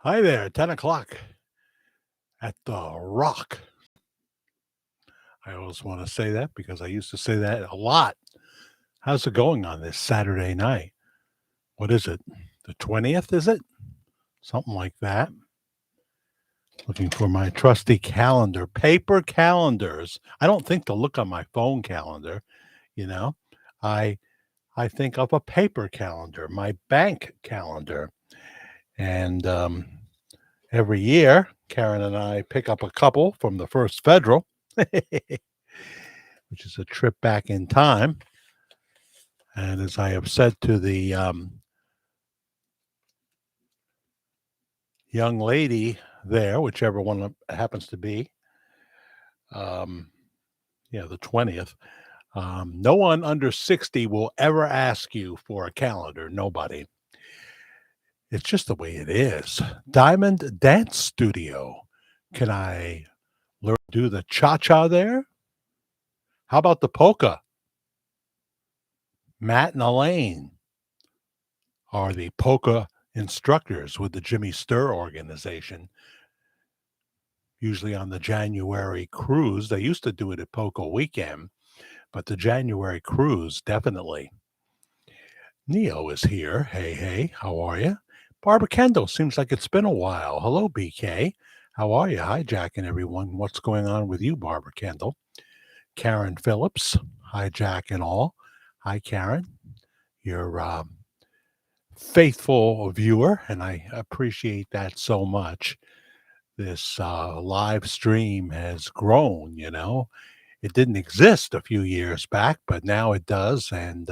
Hi there, 10 o'clock at the Rock. I always want to say that because I used to say that a lot. How's it going on this Saturday night? What is it? The 20th, is it? Something like that. Looking for my trusty calendar, paper calendars. I don't think to look on my phone calendar, you know. I I think of a paper calendar, my bank calendar. And every year, Karen and I pick up a couple from the First Federal, which is a trip back in time. And as I have said to the young lady there, whichever one it happens to be, um, the 20th, no one under 60 will ever ask you for a calendar. Nobody. It's just the way it is. Diamond Dance Studio. Can I learn to do the cha cha there? How about the polka? Matt and Elaine are the polka instructors with the Jimmy Stir organization, usually on the January cruise. They used to do it at Polka Weekend, but the January cruise, definitely. Neo is here. Hey, hey, how are you? Barbara Kendall, seems like it's been a while. Hello, BK. How are you? Hijacking everyone. What's going on with you, Barbara Kendall? Karen Phillips, hijack and all. Hi, Karen. You're faithful viewer, and I appreciate that so much. This live stream has grown, It didn't exist a few years back, but now it does, and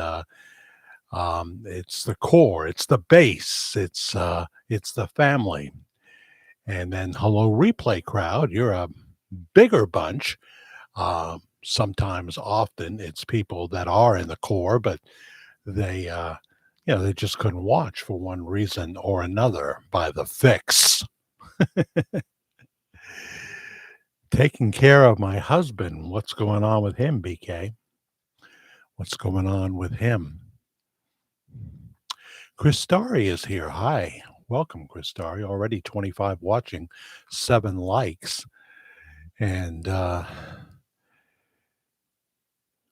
it's the core, it's the base, it's the family. And then hello, replay crowd. You're a bigger bunch. Sometimes, often, it's people that are in the core, but they they just couldn't watch for one reason or another by the fix. Taking care of my husband. What's going on with him, BK? What's going on with him? Christari is here. Hi. Welcome, Christari. Already 25 watching, 7 likes. And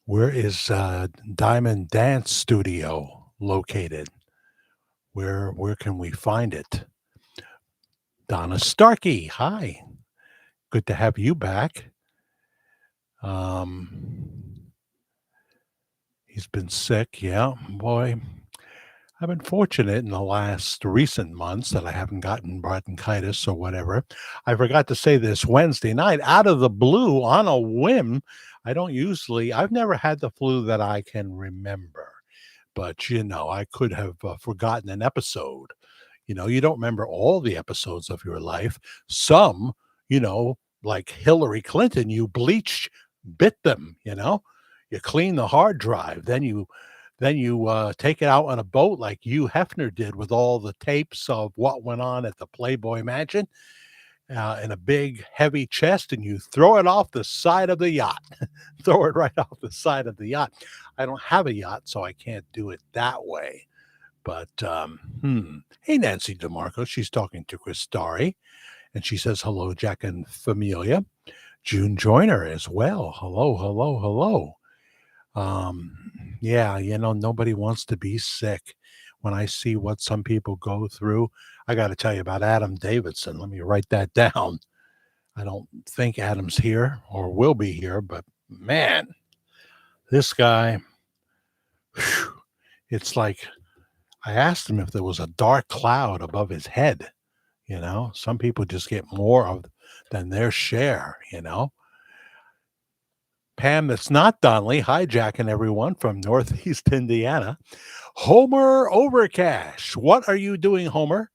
where is Diamond Dance Studio located? Where can we find it? Donna Starkey. Hi. Good to have you back. He's been sick. Yeah, boy. I've been fortunate in the last recent months that I haven't gotten bronchitis or whatever. I forgot to say this Wednesday night, out of the blue, on a whim. I've never had the flu that I can remember. But, I could have forgotten an episode. You don't remember all the episodes of your life. Some, like Hillary Clinton, you bit them, You clean the hard drive, then you take it out on a boat like Hugh Hefner did with all the tapes of what went on at the Playboy Mansion in a big, heavy chest, and you throw it off the side of the yacht. Throw it right off the side of the yacht. I don't have a yacht, so I can't do it that way. But, hey, Nancy DeMarco, she's talking to Chris Starry, and she says, hello, Jack and Familia. June Joyner as well. Hello, hello, hello. Yeah, nobody wants to be sick. When I see what some people go through, I got to tell you about Adam Davidson. Let me write that down. I don't think Adam's here or will be here, but man, this guy, whew, it's like I asked him if there was a dark cloud above his head. Some people just get more of than their share, Pam, that's not Donnelly, hijacking everyone from Northeast Indiana. Homer Overcash. What are you doing, Homer?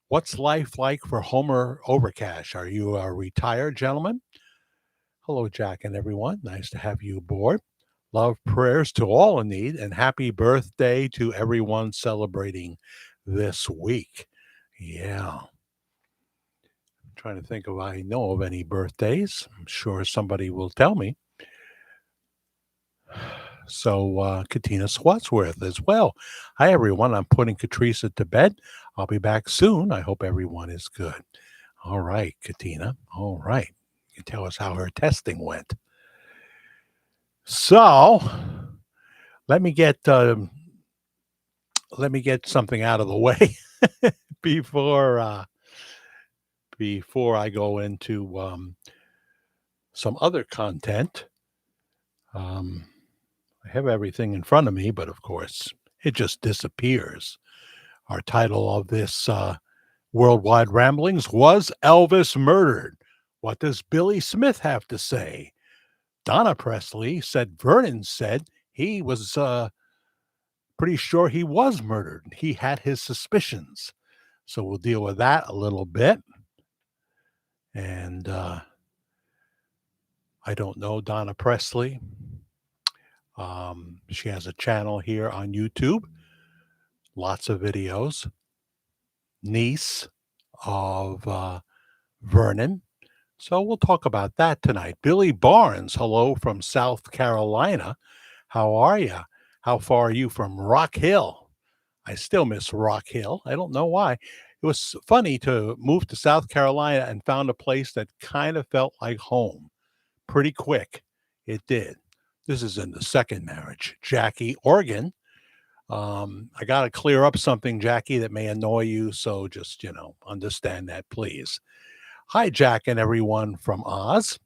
What's life like for Homer Overcash? Are you a retired gentleman? Hello, Jack and everyone. Nice to have you aboard. Love, prayers to all in need, and happy birthday to everyone celebrating this week. Yeah. I'm trying to think if I know of any birthdays. I'm sure somebody will tell me. So, Katina Swadsworth as well. Hi, everyone. I'm putting Katrina to bed. I'll be back soon. I hope everyone is good. All right, Katina. All right. You tell us how her testing went. So, let me get something out of the way before before I go into some other content. Um, I have everything in front of me, but of course, it just disappears. Our title of this Worldwide Ramblings was Elvis Murdered. What does Billy Smith have to say? Donna Presley said Vernon said he was pretty sure he was murdered. He had his suspicions. So we'll deal with that a little bit. And I don't know Donna Presley. She has a channel here on YouTube, lots of videos. Niece of Vernon. So we'll talk about that tonight. Billy Barnes, hello from South Carolina. How are you? How far are you from Rock Hill? I still miss Rock Hill. I don't know why. It was funny to move to South Carolina and found a place that kind of felt like home pretty quick. It did. This is in the second marriage. Jackie, Oregon. I got to clear up something, Jackie, that may annoy you. So just, understand that, please. Hi, Jack and everyone from Oz.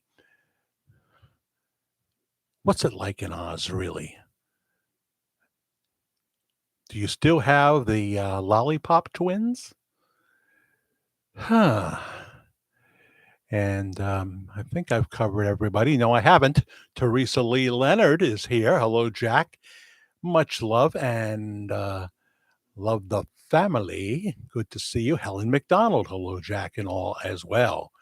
What's it like in Oz, really? Do you still have the lollipop twins? Huh. And I think I've covered everybody. No, I haven't. Teresa Lee Leonard is here. Hello, Jack. Much love and love the family. Good to see you. Helen McDonald. Hello, Jack, and all as well.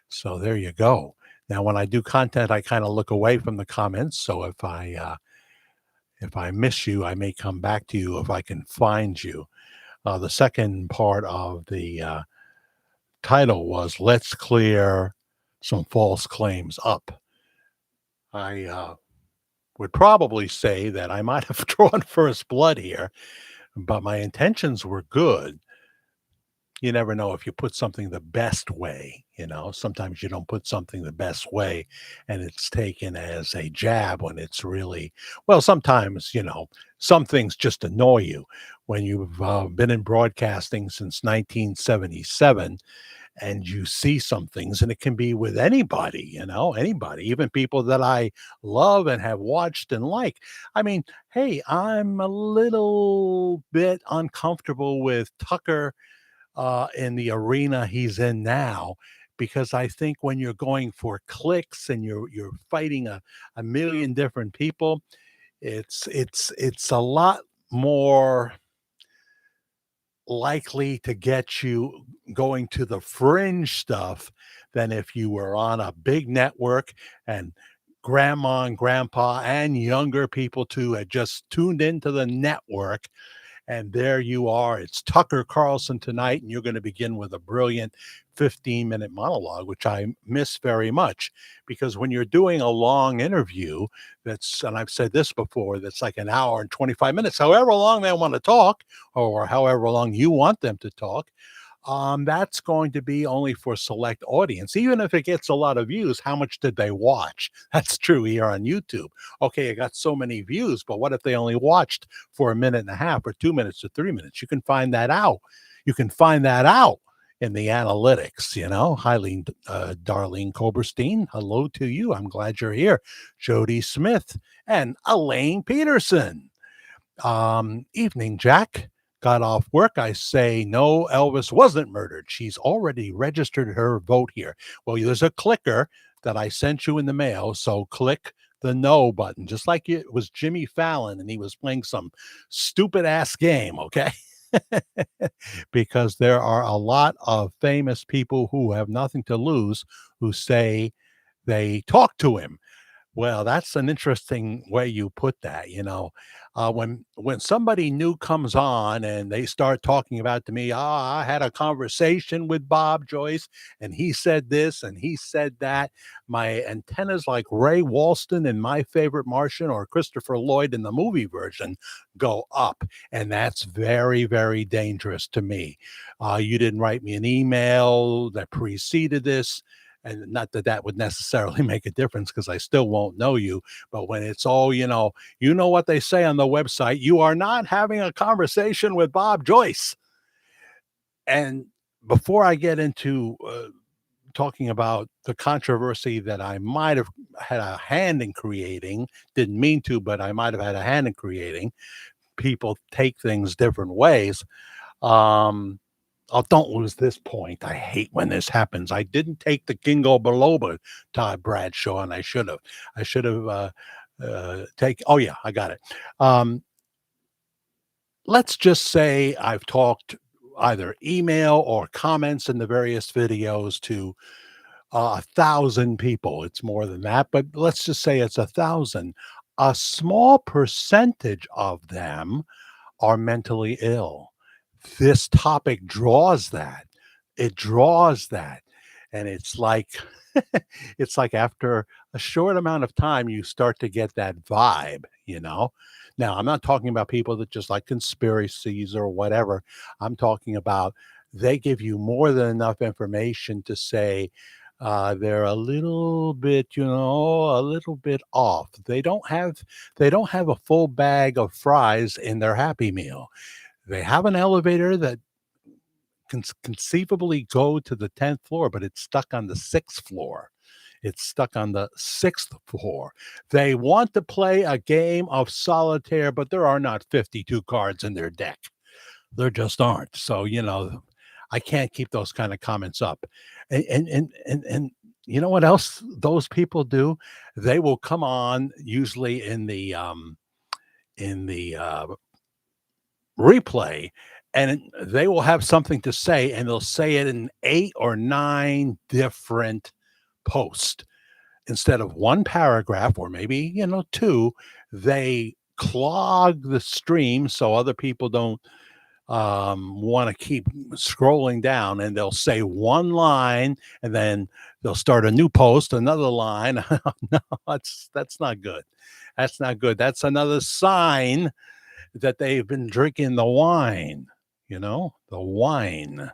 So there you go. Now, when I do content, I kind of look away from the comments. So if I miss you, I may come back to you if I can find you. The second part of the title was "Let's Clear Some False Claims Up." I would probably say that I might have drawn first blood here, but my intentions were good. You never know if you put something the best way, sometimes you don't put something the best way and it's taken as a jab when it's really, well, sometimes, some things just annoy you when you've been in broadcasting since 1977 and you see some things, and it can be with anybody, anybody, even people that I love and have watched and like. I mean, hey, I'm a little bit uncomfortable with Tucker in the arena he's in now, because I think when you're going for clicks and you're fighting a million different people, it's a lot more likely to get you going to the fringe stuff than if you were on a big network and grandma and grandpa and younger people too had just tuned into the network. And there you are. It's Tucker Carlson tonight, and you're going to begin with a brilliant 15-minute monologue, which I miss very much, because when you're doing a long interview that's, and I've said this before, that's like an hour and 25 minutes, however long they want to talk, or however long you want them to talk, that's going to be only for select audience. Even if it gets a lot of views, how much did they watch? That's true here on YouTube. Okay, it got so many views, but what if they only watched for a minute and a half or 2 minutes or 3 minutes? You can find that out. You can find that out in the analytics, Hi, Darlene Koberstein. Hello to you. I'm glad you're here. Jody Smith and Elaine Peterson. Evening, Jack. Got off work. I say, no, Elvis wasn't murdered. She's already registered her vote here. Well, there's a clicker that I sent you in the mail. So click the no button, just like it was Jimmy Fallon and he was playing some stupid ass game. Okay. Because there are a lot of famous people who have nothing to lose who say they talk to him. Well, that's an interesting way you put that, you know. When somebody new comes on and they start talking about to me, "Ah, I had a conversation with Bob Joyce, and he said this and he said that." My antennas like Ray Walston in My Favorite Martian or Christopher Lloyd in the movie version go up, and that's very, very dangerous to me. You didn't write me an email that preceded this, and not that that would necessarily make a difference because I still won't know you. But when it's all, you know what they say on the website, you are not having a conversation with Bob Joyce. And before I get into talking about the controversy that I might have had a hand in creating, didn't mean to, but I might have had a hand in creating, people take things different ways. Um, Oh, don't lose this point. I hate when this happens. I didn't take the Kingo Biloba Todd Bradshaw, and I should have. I should have take. Oh yeah, I got it. Um, let's just say I've talked either email or comments in the various videos to 1,000 people. It's more than that, but let's just say it's 1,000. A small percentage of them are mentally ill. This topic draws that. It draws that. And it's like it's like after a short amount of time, you start to get that vibe, you know? Now, I'm not talking about people that just like conspiracies or whatever. I'm talking about they give you more than enough information to say they're a little bit, a little bit off. They don't have a full bag of fries in their Happy Meal. They have an elevator that can conceivably go to the 10th floor, but it's stuck on the 6th floor. It's stuck on the 6th floor. They want to play a game of solitaire, but there are not 52 cards in their deck. There just aren't. So, I can't keep those kind of comments up. And you know what else those people do? They will come on usually in the replay, and they will have something to say, and they'll say it in 8 or 9 different posts. Instead of one paragraph or maybe, 2, they clog the stream so other people don't want to keep scrolling down, and they'll say one line and then they'll start a new post, another line. No, that's not good. That's not good. That's another sign that they've been drinking the wine, the wine.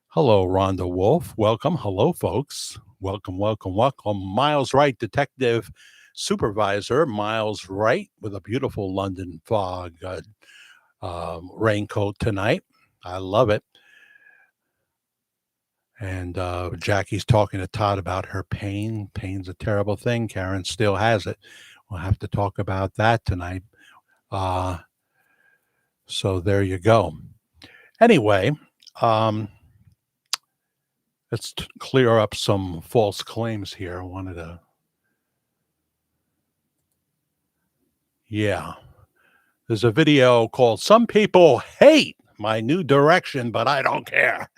Hello, Rhonda Wolf. Welcome. Hello, folks. Welcome, welcome, welcome. Miles Wright, Detective Supervisor. Miles Wright with a beautiful London fog raincoat tonight. I love it. And Jackie's talking to Todd about her pain. Pain's a terrible thing. Karen still has it. We'll have to talk about that tonight. So there you go. Anyway, um, let's clear up some false claims here. I wanted to, yeah. There's a video called Some People Hate My New Direction, but I Don't Care.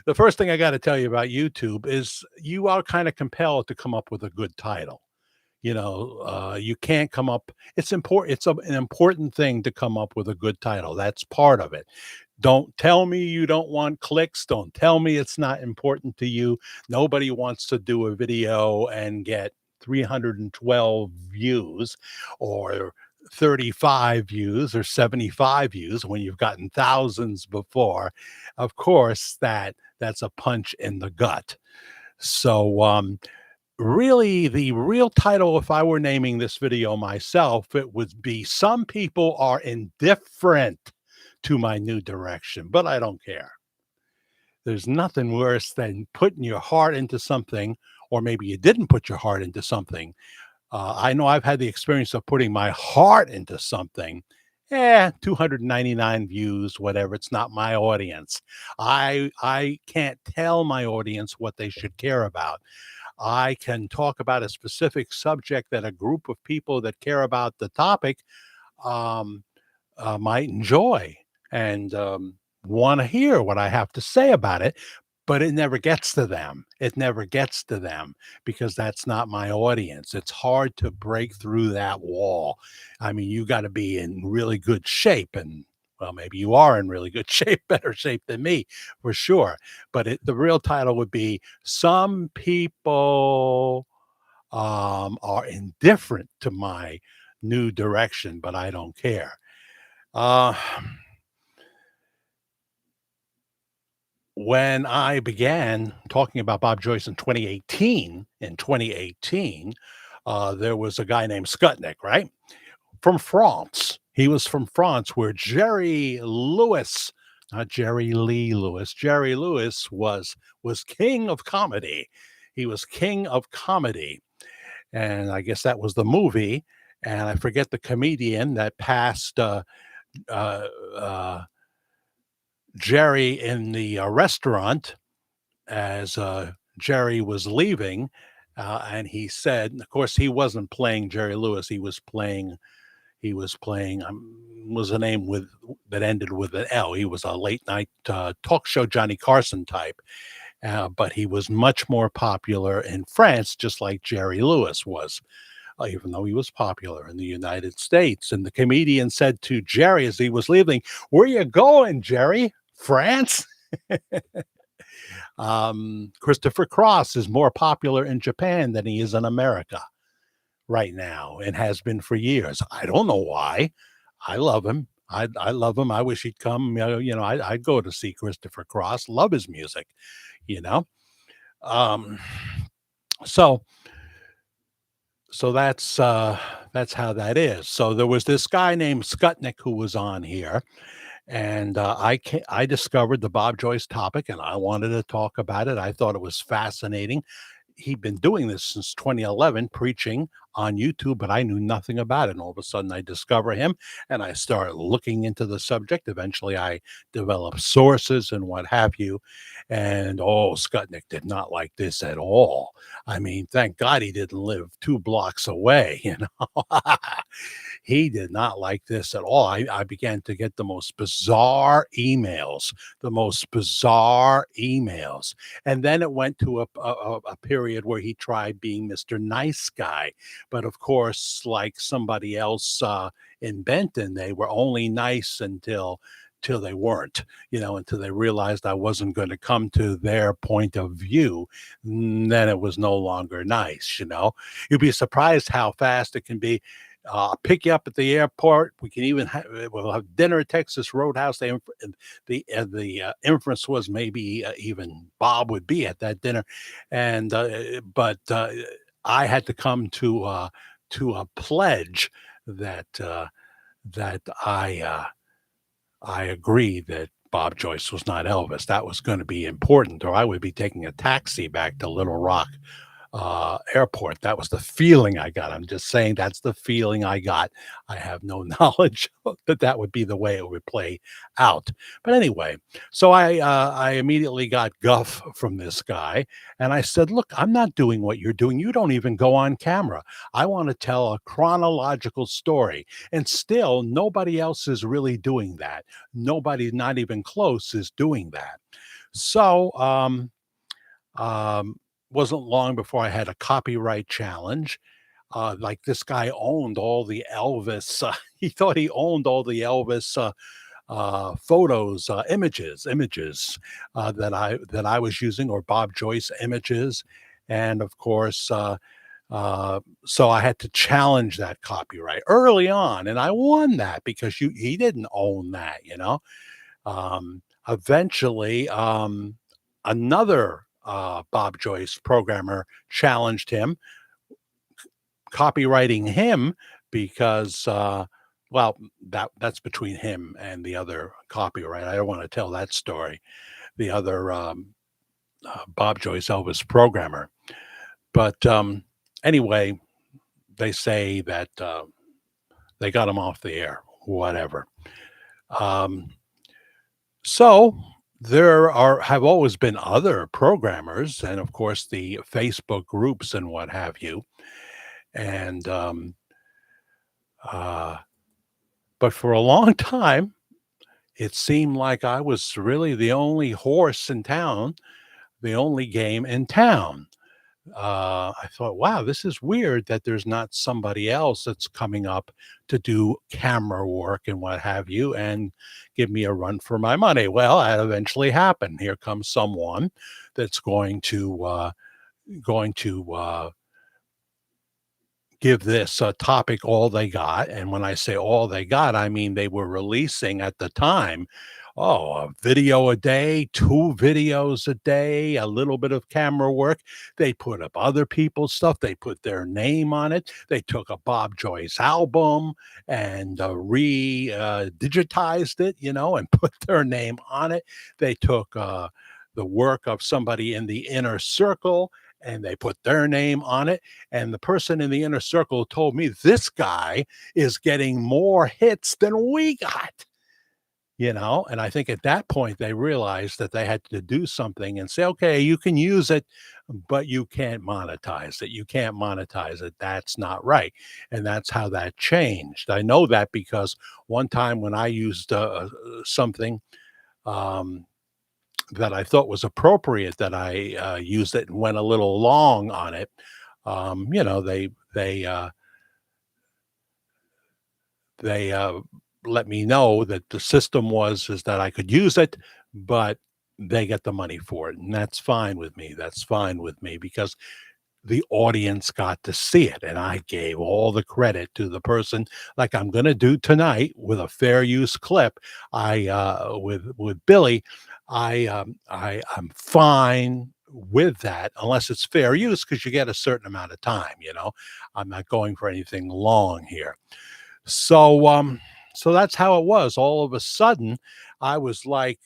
The first thing I got to tell you about YouTube is you are kind of compelled to come up with a good title. You can't come up. It's important. An important thing to come up with a good title. That's part of it. Don't tell me you don't want clicks. Don't tell me it's not important to you. Nobody wants to do a video and get 312 views or 35 views or 75 views when you've gotten thousands before. Of course, that's a punch in the gut. So, really, the real title, if I were naming this video myself, it would be Some People Are Indifferent to My New Direction, but I don't care. There's nothing worse than putting your heart into something, or maybe you didn't put your heart into something. I know I've had the experience of putting my heart into something. 299 views, whatever. It's not my audience. I can't tell my audience what they should care about. I can talk about a specific subject that a group of people that care about the topic um, might enjoy and want to hear what I have to say about it. but it never gets to them. It never gets to them because that's not my audience. It's hard to break through that wall. I mean, you got to be in really good shape and well, maybe you are in really good shape, better shape than me for sure. But the real title would be Some People are indifferent to my new direction, but I don't care. Uh, when I began talking about Bob Joyce in 2018, there was a guy named Skutnik, right? From France. He was from France, where Jerry Lewis, not Jerry Lee Lewis, Jerry Lewis was king of comedy. He was king of comedy. And I guess that was the movie. And I forget the comedian that passed uh, uh, Jerry in the restaurant as Jerry was leaving. And he said, of course, he wasn't playing Jerry Lewis. He was playing was a name with that ended with an L. He was a late night talk show Johnny Carson type, but he was much more popular in France, just like Jerry Lewis was, even though he was popular in the United States. And the comedian said to Jerry as he was leaving, "Where you going, Jerry? France?" Christopher Cross is more popular in Japan than he is in America right now and has been for years. I don't know why. I love him. I love him. I wish he'd come. I'd go to see Christopher Cross. Love his music. You know. Um, so so that's how that is. So there was this guy named Skutnik who was on here, and I discovered the Bob Joyce topic, and I wanted to talk about it. I thought it was fascinating. He'd been doing this since 2011, preaching on YouTube, but I knew nothing about it. And all of a sudden, I discover him and I start looking into the subject. Eventually, I develop sources and what have you. And oh, Skutnik did not like this at all. I mean, thank God he didn't live 2 blocks away, you know. He did not like this at all. I began to get the most bizarre emails, the most bizarre emails. And then it went to a period where he tried being Mr. Nice Guy. But of course, like somebody else in Benton, they were only nice until they weren't, until they realized I wasn't going to come to their point of view. Then it was no longer nice. You'd be surprised how fast it can be. Pick you up at the airport. We can even we'll have dinner at Texas Roadhouse. The inference was maybe even Bob would be at that dinner, and but I had to come to a pledge that that I agree that Bob Joyce was not Elvis. That was going to be important, or I would be taking a taxi back to Little Rock airport. That was the feeling I got. I'm just saying that's the feeling I got. I have no knowledge that that would be the way it would play out. But anyway, so I immediately got guff from this guy, and I said, "Look, I'm not doing what you're doing. You don't even go on camera. I want to tell a chronological story, and still nobody else is really doing that. Nobody, not even close, is doing that." So um, wasn't long before I had a copyright challenge. Like this guy owned all the Elvis. He thought he owned all the Elvis photos, images that I was using, or Bob Joyce images, and of course, so I had to challenge that copyright early on, and I won that because he didn't own that. Eventually, another Bob Joyce programmer challenged him, copywriting him because, well, that's between him and the other copyright. I don't want to tell that story. The other Bob Joyce Elvis programmer, but anyway, they say that they got him off the air. Whatever. Um, So there have always been other programmers, and of course the Facebook groups and what have you. And uh, but for a long time, it seemed like I was really the only horse in town the only game in town. I thought, wow, this is weird that there's not somebody else that's coming up to do camera work and what have you and give me a run for my money. Well, that eventually happened. Here comes someone that's going to give this topic all they got. And when I say all they got, I mean they were releasing at the time, oh, a video a day, two videos a day, a little bit of camera work. They put up other people's stuff. They put their name on it. They took a Bob Joyce album and digitized it, and put their name on it. They took the work of somebody in the inner circle and they put their name on it. And the person in the inner circle told me this guy is getting more hits than we got. And I think at that point they realized that they had to do something and say, okay, you can use it, but you can't monetize it. You can't monetize it. That's not right. And that's how that changed. I know that because one time when I used something, um, that I thought was appropriate, that I used it and went a little long on it. They let me know that the system was is that I could use it, but they get the money for it, and that's fine with me. That's fine with me because the audience got to see it, and I gave all the credit to the person, like I'm gonna do tonight with a fair use clip. With Billy, I'm fine with that unless it's fair use because you get a certain amount of time. I'm not going for anything long here. So that's how it was. All of a sudden, I was like,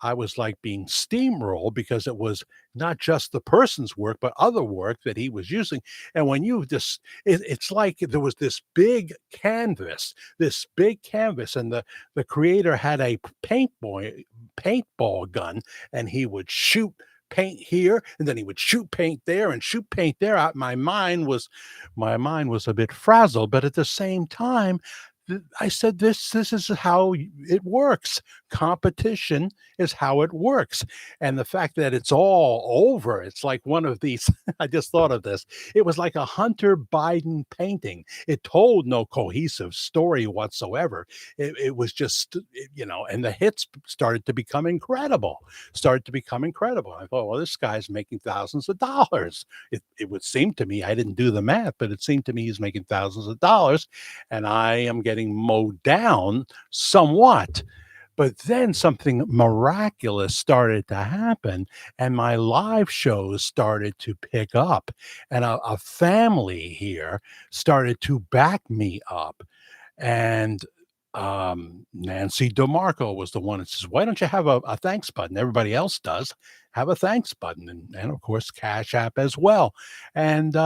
I was like being steamrolled because it was not just the person's work, but other work that he was using. And when you just, it's like there was this big canvas, and the creator had a paintball gun, and he would shoot paint here, and then he would shoot paint there, and shoot paint there. My mind was a bit frazzled, but at the same time, I said, "This is how it works. Competition is how it works." And the fact that it's all over, it's like one of these. I just thought of this. It was like a Hunter Biden painting. It told no cohesive story whatsoever. It was just, and the hits started to become incredible. I thought, well, this guy's making thousands of dollars. It would seem to me, I didn't do the math, but it seemed to me he's making thousands of dollars, and I am getting mowed down somewhat. But then something miraculous started to happen, and my live shows started to pick up, and a family here started to back me up. And Nancy DeMarco was the one that says, "Why don't you have a thanks button? Everybody else does. Have a thanks button," and of course, Cash App as well. And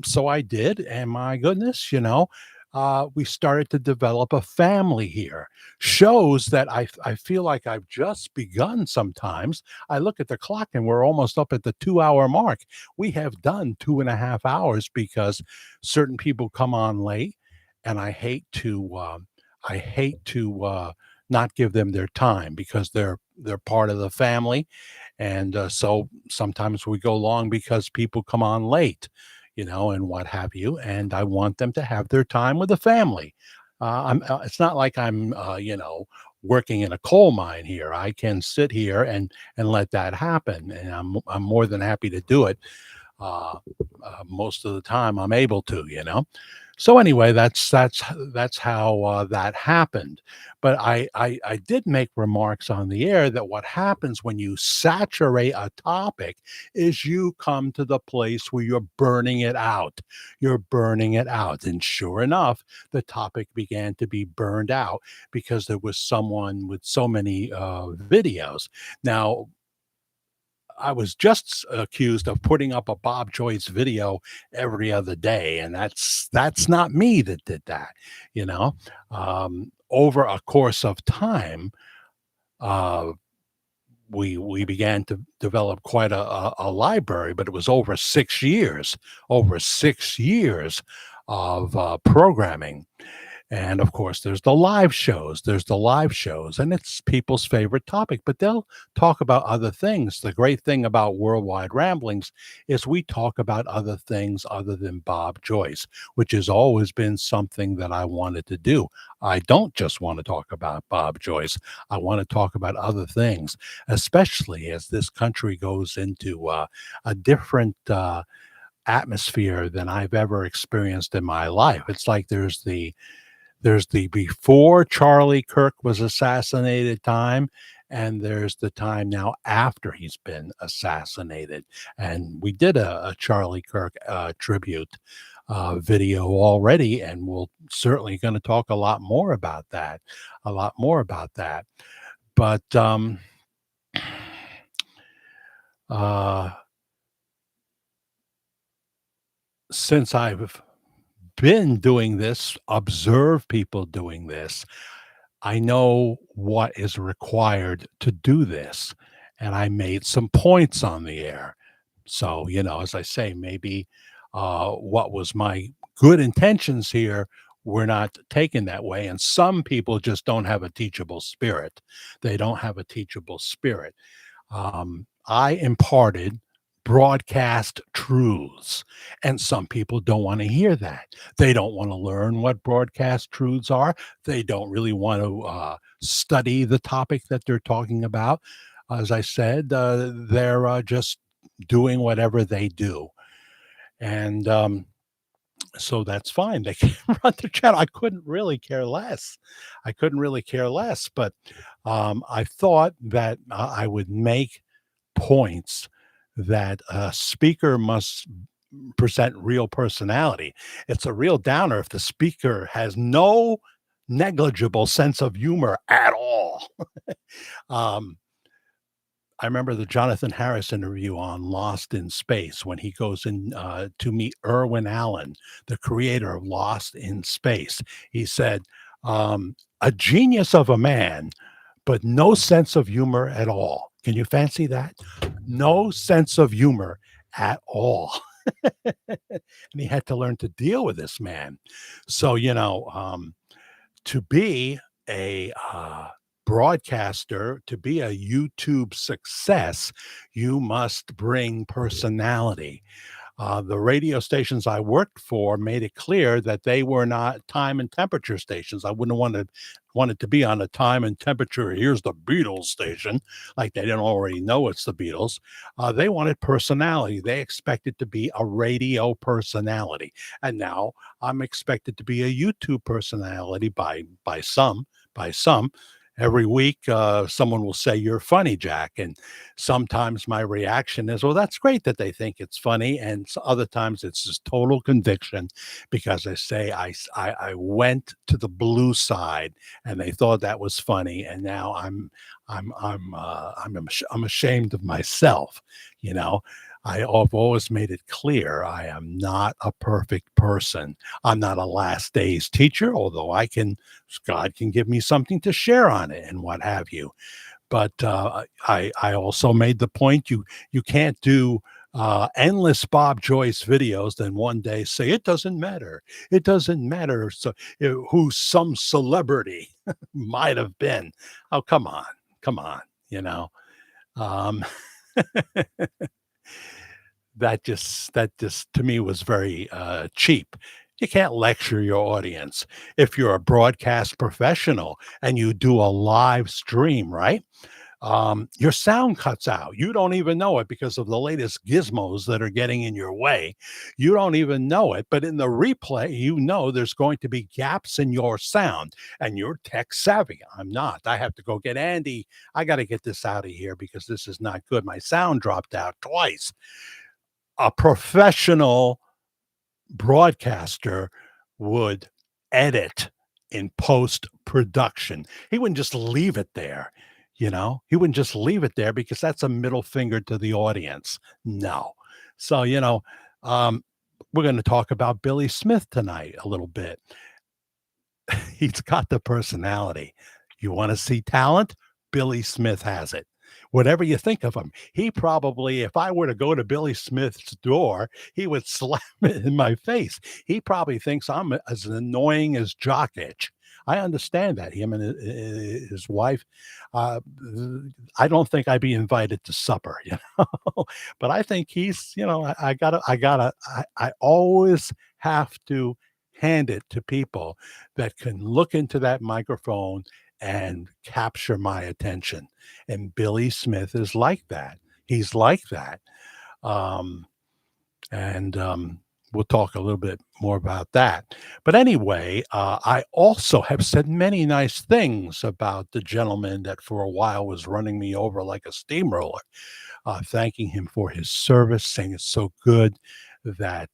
so I did, and my goodness, we started to develop a family here. Shows that I feel like I've just begun. Sometimes I look at the clock and we're almost up at the 2 hour mark. We have done 2.5 hours because certain people come on late, and I hate to not give them their time because they're part of the family, and so sometimes we go long because people come on late, and what have you, and I want them to have their time with the family. It's not like I'm working in a coal mine here. I can sit here and let that happen, and I'm more than happy to do it. Uh, Most of the time, I'm able to. So anyway, that's how that happened. But I did make remarks on the air that what happens when you saturate a topic is you come to the place where you're burning it out. You're burning it out, and sure enough, the topic began to be burned out because there was someone with so many videos. Now, I was just accused of putting up a Bob Joyce video every other day, and that's not me that did that. You know, Over a course of time, uh, we began to develop quite a library, but it was over 6 years of programming, And of course, there's the live shows. There's the live shows, and it's people's favorite topic, but they'll talk about other things. The great thing about Worldwide Ramblings is we talk about other things other than Bob Joyce, which has always been something that I wanted to do. I don't just want to talk about Bob Joyce. I want to talk about other things, especially as this country goes into a different atmosphere than I've ever experienced in my life. It's like there's the before Charlie Kirk was assassinated time, and there's the time now after he's been assassinated. And we did a Charlie Kirk tribute video already, and we're certainly going to talk a lot more about that. A lot more about that. But uh, since I've been doing this, observe people doing this, I know what is required to do this, and I made some points on the air. So, as I say, maybe what was my good intentions here were not taken that way. And some people just don't have a teachable spirit. They don't have a teachable spirit. I imparted broadcast truths, and some people don't want to hear that. They don't want to learn what broadcast truths are. They don't really want to study the topic that they're talking about. As I said, they're just doing whatever they do. And so that's fine. They can run the channel. I couldn't really care less. I couldn't really care less. But I thought that I would make points that a speaker must present real personality. It's a real downer if the speaker has no negligible sense of humor at all. um, I remember the Jonathan Harris interview on Lost in Space when he goes in to meet Irwin Allen, the creator of Lost in Space. He said, a genius of a man, but no sense of humor at all. Can you fancy that? No sense of humor at all. And he had to learn to deal with this man. So, to be a broadcaster, to be a YouTube success, you must bring personality. The radio stations I worked for made it clear that they were not time and temperature stations. I wouldn't want it to be on a time and temperature. Here's the Beatles station, like they didn't already know it's the Beatles. They wanted personality. They expected to be a radio personality, and now I'm expected to be a YouTube personality by some. By some, every week, someone will say, "You're funny, Jack." And sometimes my reaction is, well, that's great that they think it's funny. And other times it's just total conviction because I say, I went to the blue side and they thought that was funny. And now I'm ashamed of myself. You know, I've always made it clear I am not a perfect person. I'm not a last days teacher, although God can give me something to share on it and what have you. But I also made the point you can't do endless Bob Joyce videos, then one day say it doesn't matter. It doesn't matter. So who some celebrity might have been. Oh, come on. You know, um, that just to me was very cheap. You can't lecture your audience. If you're a broadcast professional and you do a live stream, right? Your sound cuts out. You don't even know it because of the latest gizmos that are getting in your way. You don't even know it, but in the replay, there's going to be gaps in your sound, and you're tech savvy. I'm not. I have to go get Andy. I got to get this out of here because this is not good. My sound dropped out twice. A professional broadcaster would edit in post production. He wouldn't just leave it there. He wouldn't just leave it there because that's a middle finger to the audience. No. So, um, we're going to talk about Billy Smith tonight a little bit. He's got the personality. You want to see talent? Billy Smith has it. Whatever you think of him, he probably, if I were to go to Billy Smith's door, he would slam it in my face. He probably thinks I'm as annoying as Jock Itch. I understand that. Him and his wife, uh, I don't think I'd be invited to supper, you know. But I think he's, I always have to hand it to people that can look into that microphone and capture my attention. And Billy Smith is like that. He's like that. Um, and we'll talk a little bit more about that. But anyway, I also have said many nice things about the gentleman that for a while was running me over like a steamroller, thanking him for his service, saying it's so good that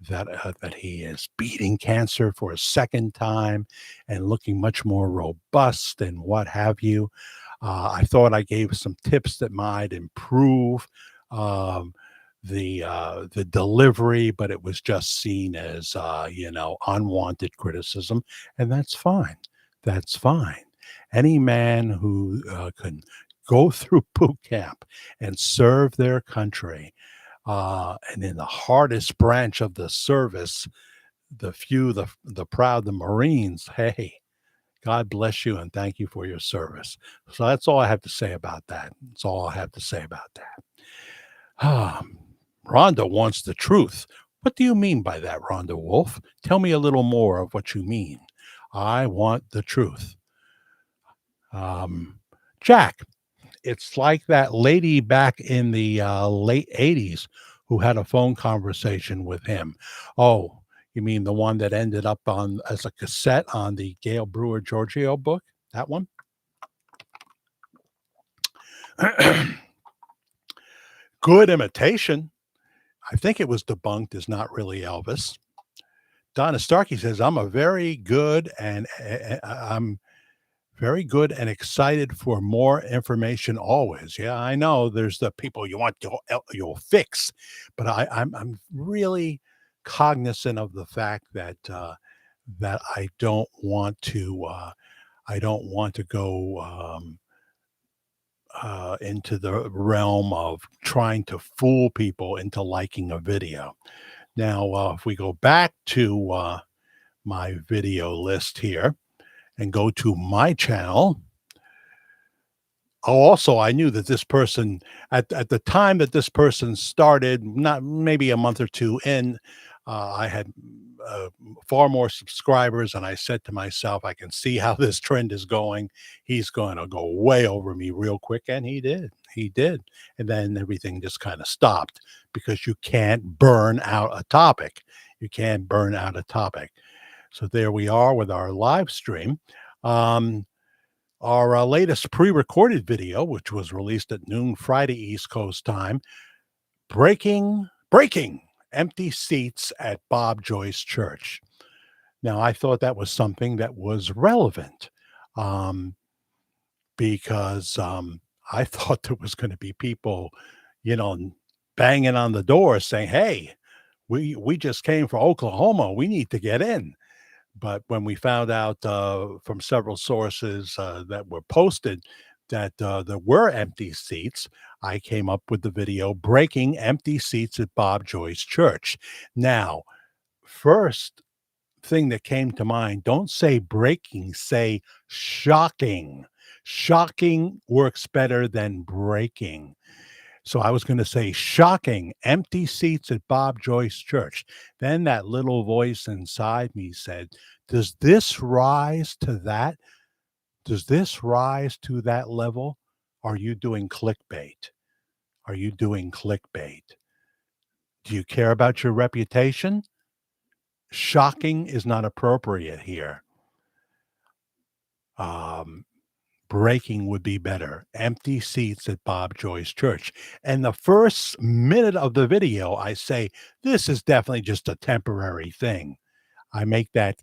that he is beating cancer for a second time and looking much more robust and what have you. I thought I gave some tips that might improve um, the delivery, but it was just seen as unwanted criticism, and that's fine. That's fine. Any man who can go through boot camp and serve their country, and in the hardest branch of the service, the few, the proud, the Marines. Hey, God bless you and thank you for your service. So that's all I have to say about that. That's all I have to say about that. Ah, Rhonda wants the truth. What do you mean by that, Rhonda Wolf? Tell me a little more of what you mean. I want the truth. Um, Jack, it's like that lady back in the late 80s who had a phone conversation with him. Oh, you mean the one that ended up on as a cassette on the Gail Brewer Giorgio book? That one? Good imitation. I think it was debunked as not really Elvis. Donna Starkey says, I'm very good and excited for more information always. Yeah, I know there's the people you want you'll fix, but I'm really cognizant of the fact that that I don't want to go into the realm of trying to fool people into liking a video. Now, if we go back to my video list here and go to my channel. Oh, also, I knew that this person at the time that this person started, not maybe a month or two in, I had far more subscribers, and I said to myself, "I can see how this trend is going. He's going to go way over me real quick," and he did. He did, and then everything just kind of stopped because you can't burn out a topic. You can't burn out a topic. So there we are with our live stream. Um, our latest pre-recorded video, which was released at noon Friday East Coast time, breaking empty seats at Bob Joyce Church. Now, I thought that was something that was relevant um, because I thought there was going to be people, you know, banging on the door saying, "Hey, we just came from Oklahoma. We need to get in." But when we found out from several sources that were posted that there were empty seats, I came up with the video breaking empty seats at Bob Joyce Church. Now, first thing that came to mind, don't say breaking, say shocking. Shocking works better than breaking. So I was going to say shocking empty seats at Bob Joyce Church. Then that little voice inside me said, does this rise to that? Does this rise to that level? Are you doing clickbait? Are you doing clickbait? Do you care about your reputation? Shocking is not appropriate here. Um, Breaking would be better. Empty seats at Bob Joyce Church. And the first minute of the video, I say, this is definitely just a temporary thing. I make that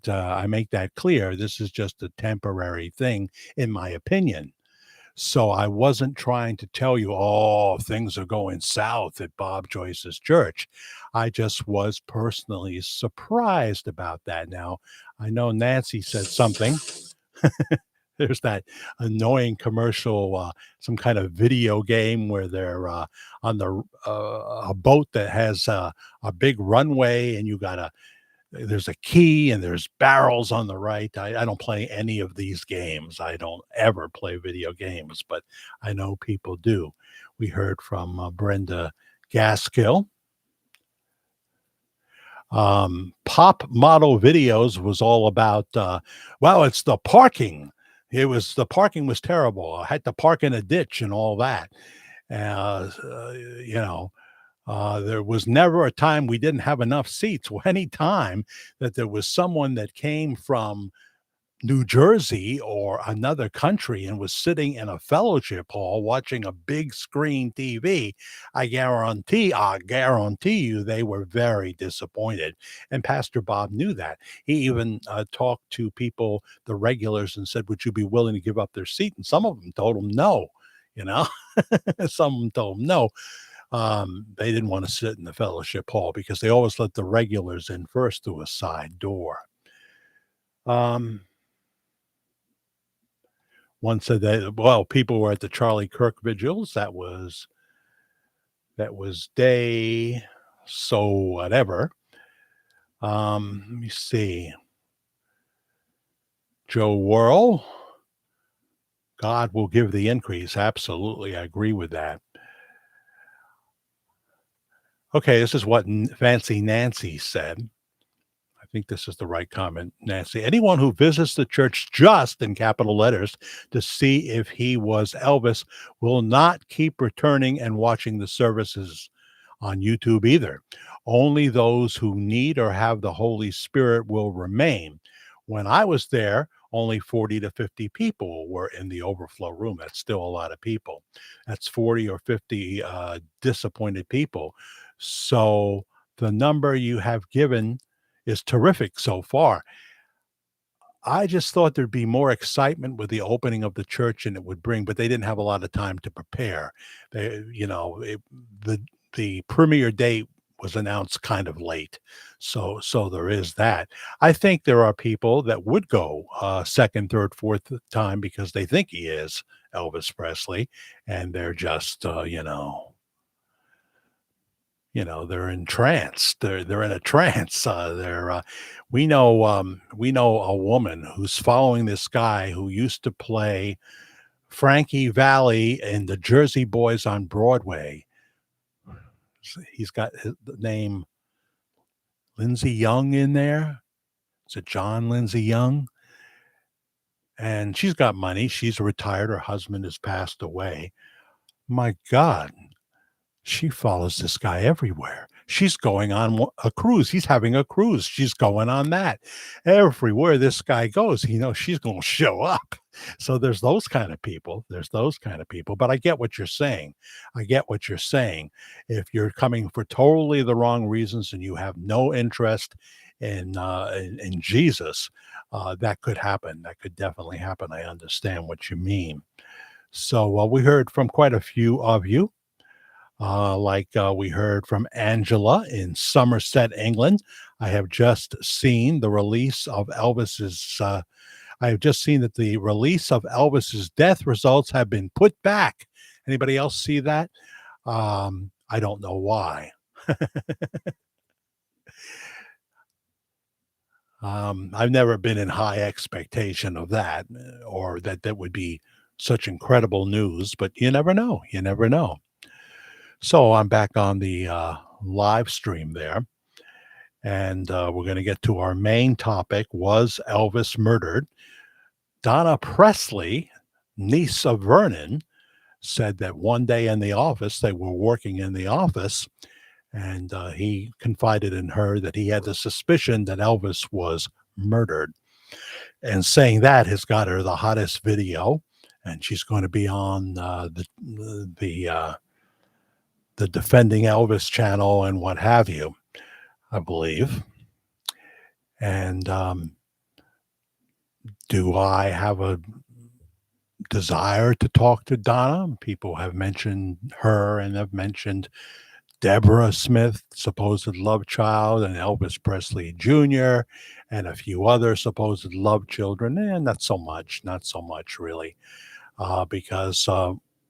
clear. This is just a temporary thing, in my opinion. So I wasn't trying to tell you, oh, things are going south at Bob Joyce's church. I just was personally surprised about that. Now, I know Nancy said something. There's that annoying commercial, some kind of video game where they're, on a boat that has, a big runway, and you gotta there's a key and there's barrels on the right. I don't play any of these games. I don't ever play video games, but I know people do. We heard from, Brenda Gaskill. Pop Model Videos was all about, well, it's the parking. The parking was terrible. I had to park in a ditch and all that. You know, there was never a time we didn't have enough seats. Well, any time that there was someone that came from New Jersey or another country and was sitting in a fellowship hall watching a big screen TV, I guarantee you they were very disappointed. And Pastor Bob knew that. He even talked to people, the regulars, and said, would you be willing to give up their seat? And some of them told him no, you know, some of them told him no. They didn't want to sit in the fellowship hall because they always let the regulars in first through a side door. Um, One said that, well, people were at the Charlie Kirk vigils. That was day so whatever. Let me see. Joe Worrell, God will give the increase. Absolutely, I agree with that. Okay, this is what Fancy Nancy said. I think this is the right comment, Nancy. Anyone who visits the church just in capital letters to see if he was Elvis will not keep returning and watching the services on YouTube either. Only those who need or have the Holy Spirit will remain. When I was there, only 40 to 50 people were in the overflow room. That's still a lot of people. That's 40 or 50 disappointed people. So the number you have given is terrific so far. I just thought there'd be more excitement with the opening of the church and it would bring, but they didn't have a lot of time to prepare. They, the premiere date was announced kind of late, so there is that. I think there are people that would go second, third, fourth time because they think he is Elvis Presley, and they're just they're entranced. They're in a trance. We know a woman who's following this guy who used to play Frankie Valli in the Jersey Boys on Broadway. He's got the name Lindsay Young in there. Is it John Lindsay Young? And she's got money. She's retired. Her husband has passed away. My God, she follows this guy everywhere. She's going on a cruise. He's having a cruise. She's going on that. Everywhere this guy goes, she's going to show up. So there's those kind of people. But I get what you're saying. If you're coming for totally the wrong reasons and you have no interest in Jesus, that could happen. That could definitely happen. I understand what you mean. So we heard from quite a few of you. We heard from Angela in Somerset, England. I have just seen that the release of Elvis's death results have been put back. Anybody else see that? I don't know why. I've never been in high expectation of that, or that would be such incredible news, but you never know. So I'm back on the live stream there, and we're going to get to our main topic. Was Elvis murdered? Donna Presley, niece of Vernon, said that one day in the office, they were working in the office, and he confided in her that he had the suspicion that Elvis was murdered. And saying that has got her the hottest video, and she's going to be on the Defending Elvis channel and what have you, I believe. And do I have a desire to talk to Donna? People have mentioned her and have mentioned Deborah Smith, supposed love child, and Elvis Presley Jr., and a few other supposed love children. And not so much really, because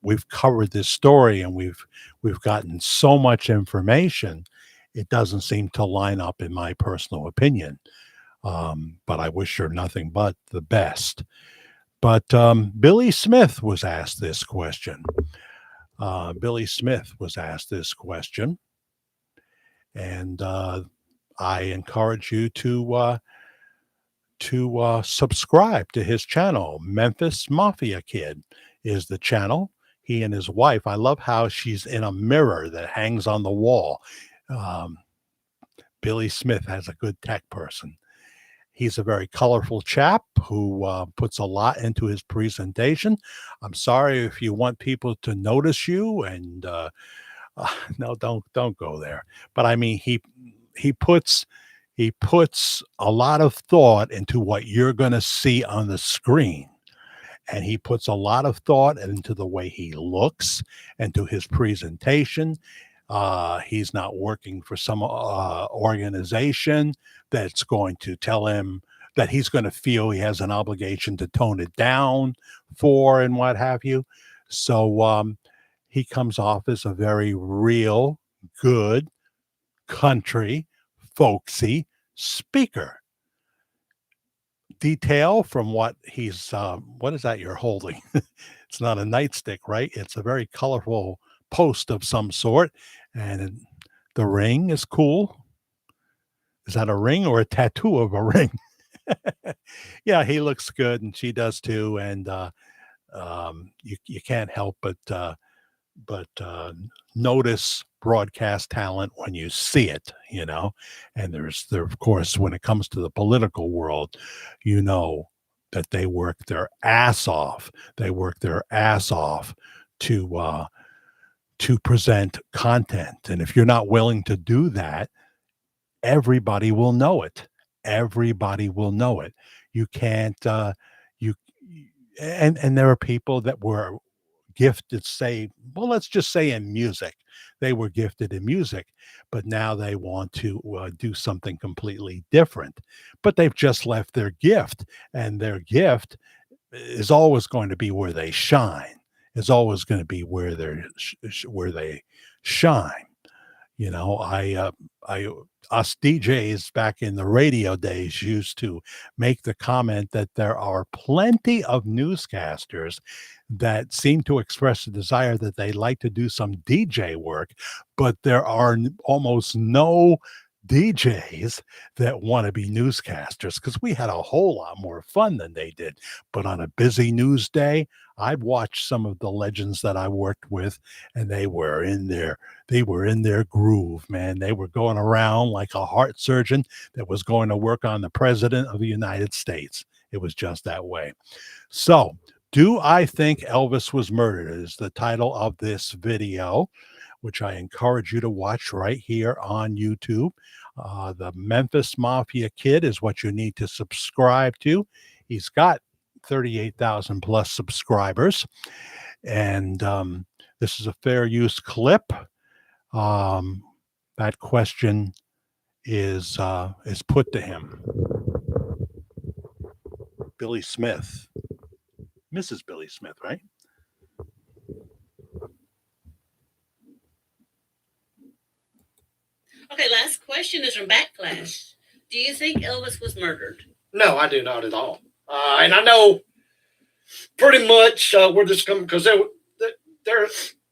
we've covered this story and we've gotten so much information. It doesn't seem to line up, in my personal opinion. But I wish her nothing but the best. But Billy Smith was asked this question. Billy Smith was asked this question, and I encourage you to subscribe to his channel. Memphis Mafia Kid is the channel. He and his wife. I love how she's in a mirror that hangs on the wall. Um, Billy Smith has a good tech person. He's a very colorful chap who puts a lot into his presentation. I'm sorry if you want people to notice you, and no, don't go there. But I mean, he puts he puts a lot of thought into what you're going to see on the screen, and he puts a lot of thought into the way he looks and to his presentation. He's not working for some organization that's going to tell him that he's going to feel he has an obligation to tone it down for and what have you. So he comes off as a very real, good, country, folksy speaker. Detail from what he's what is that you're holding? It's not a nightstick, right? It's a very colorful post of some sort, and the ring is cool. Is that a ring or a tattoo of a ring? Yeah, he looks good, and she does too. And you can't help but notice broadcast talent when you see it, you know. And there, of course, when it comes to the political world, you know that they work their ass off. They work their ass off to to present content. And if you're not willing to do that, everybody will know it. Everybody will know it. You can't. You and there are people that were gifted, say, well, let's just say in music. They were gifted in music, but now they want to do something completely different. But they've just left their gift, and their gift is always going to be where they shine. Is always going to be where where they shine. You know, I, us DJs back in the radio days used to make the comment that there are plenty of newscasters that seem to express a desire that they like to do some DJ work, but there are almost no DJs that want to be newscasters because we had a whole lot more fun than they did. But on a busy news day, I've watched some of the legends that I worked with, and they were in their groove, man. They were going around like a heart surgeon that was going to work on the president of the United States. It was just that way. So, do I think Elvis was murdered? Is the title of this video, which I encourage you to watch right here on YouTube. The Memphis Mafia Kid is what you need to subscribe to. He's got 38,000 plus subscribers. And this is a fair use clip. That question is put to him. Billy Smith, Mrs. Billy Smith, right? Okay, last question is from Backflash. Do you think Elvis was murdered? No, I do not at all. And I know pretty much where this coming because there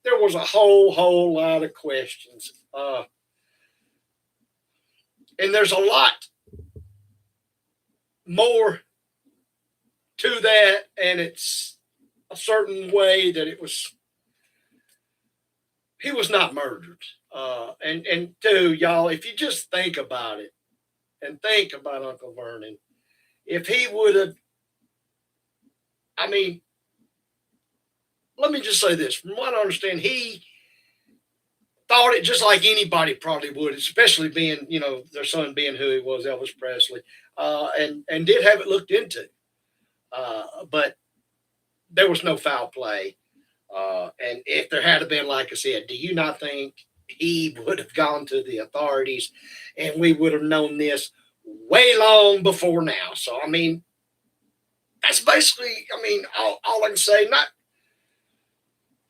was a whole lot of questions, and there's a lot more to that, and it's a certain way that he was not murdered. And two, y'all, if you just think about it and think about Uncle Vernon, if he would have, I mean, let me just say this. From what I understand, he thought it just like anybody probably would, especially being, their son being who he was, Elvis Presley, and did have it looked into. But there was no foul play. And if there had been, like I said, do you not think he would have gone to the authorities, and we would have known this way long before now. So I mean, that's basically, I mean, all I can say.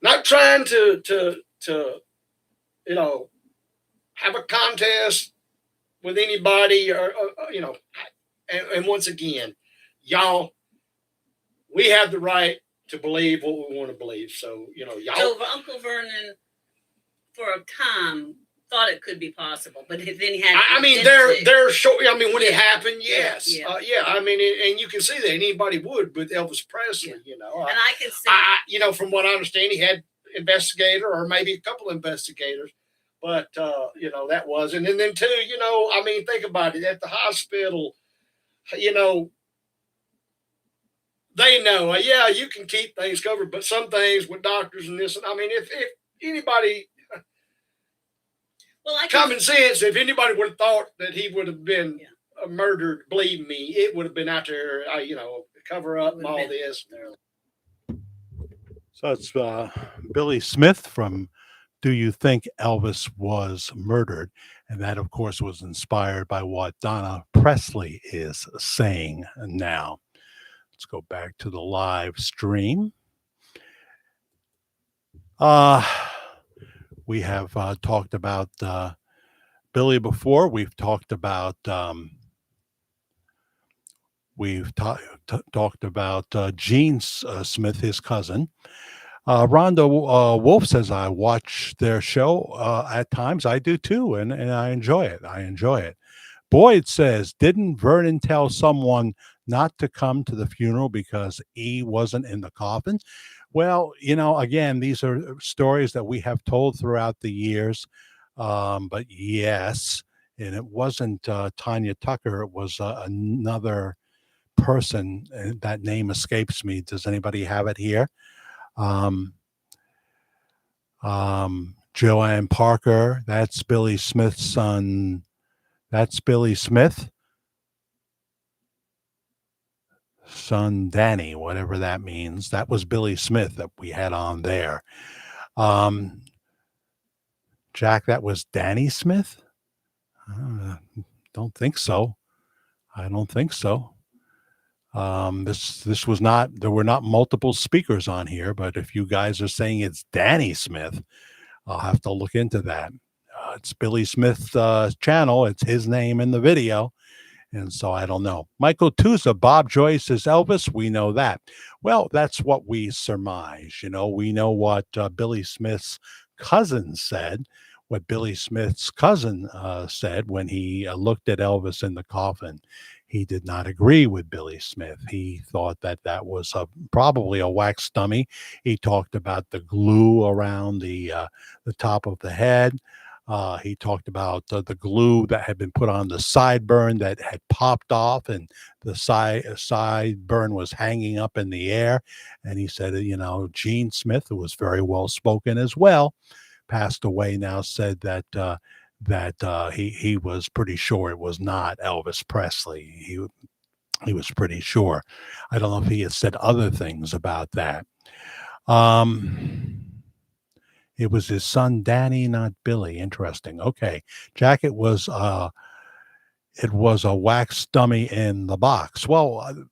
Not trying to you know, have a contest with anybody, or you know, and once again, y'all, we have the right to believe what we want to believe. So you know, y'all. So Uncle Vernon, for a time, thought it could be possible, but then he had. I mean, they're short. I mean, when it happened, yes, Yeah. yeah. I mean, and you can see that anybody would with Elvis Presley. You know, And I can see. you know, from what I understand, he had investigator or maybe a couple investigators, but you know, that was, and then too, you know, I mean, think about it, at the hospital, you know, they know, yeah, you can keep things covered, but some things with doctors and this, and I mean, if anybody, well, common sense, if anybody would have thought that he would have been murdered, believe me, it would have been out there, you know, cover up and all this. So it's Billy Smith from Do You Think Elvis Was Murdered? And that, of course, was inspired by what Donna Presley is saying now. Let's go back to the live stream. We have talked about Billy before. We've talked about talked about Gene Smith, his cousin. Rhonda Wolf says, I watch their show at times. I do too, and I enjoy it. I enjoy it. Boyd says, didn't Vernon tell someone not to come to the funeral because E wasn't in the coffin? Well, you know, again, these are stories that we have told throughout the years. But yes, and it wasn't Tanya Tucker. It was another person. And that name escapes me. Does anybody have it here? Joanne Parker. That's Billy Smith's son. That's Billy Smith. Son Danny, whatever that means. That was Billy Smith that we had on there. Jack, that was Danny Smith? Don't think so. I don't think so. This was not, there were not multiple speakers on here, but if you guys are saying it's Danny Smith, I'll have to look into that. It's Billy Smith's channel. It's his name in the video. And so I don't know. Michael Tusa, Bob Joyce is Elvis. We know that. Well, that's what we surmise. You know, we know what Billy Smith's cousin said, what Billy Smith's cousin said when he looked at Elvis in the coffin. He did not agree with Billy Smith. He thought that that was probably a wax dummy. He talked about the glue around the top of the head. He talked about the glue that had been put on the sideburn that had popped off, and the sideburn was hanging up in the air. And he said, you know, Gene Smith, who was very well spoken as well, passed away now, said that he was pretty sure it was not Elvis Presley. He was pretty sure. I don't know if he had said other things about that. It was his son Danny, not Billy. Interesting. Okay, Jack. It was a wax dummy in the box. Well,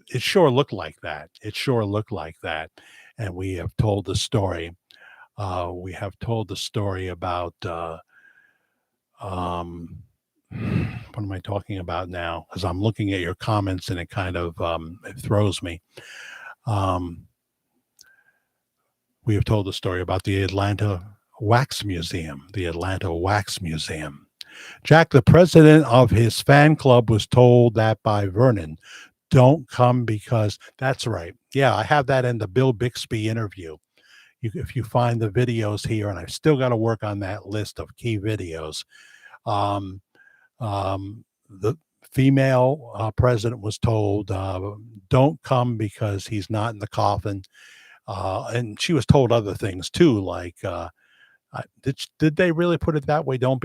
it sure looked like that. It sure looked like that. And we have told the story. We have told the story about what am I talking about now? Because I'm looking at your comments and it kind of it throws me. We have told the story about the Atlanta Wax Museum, Jack, the president of his fan club, was told that by Vernon, don't come because that's right. Yeah, I have that in the Bill Bixby interview. If you find the videos here, and I've still got to work on that list of key videos. The female president was told, don't come because he's not in the coffin. And she was told other things too, like did they really put it that way? Don't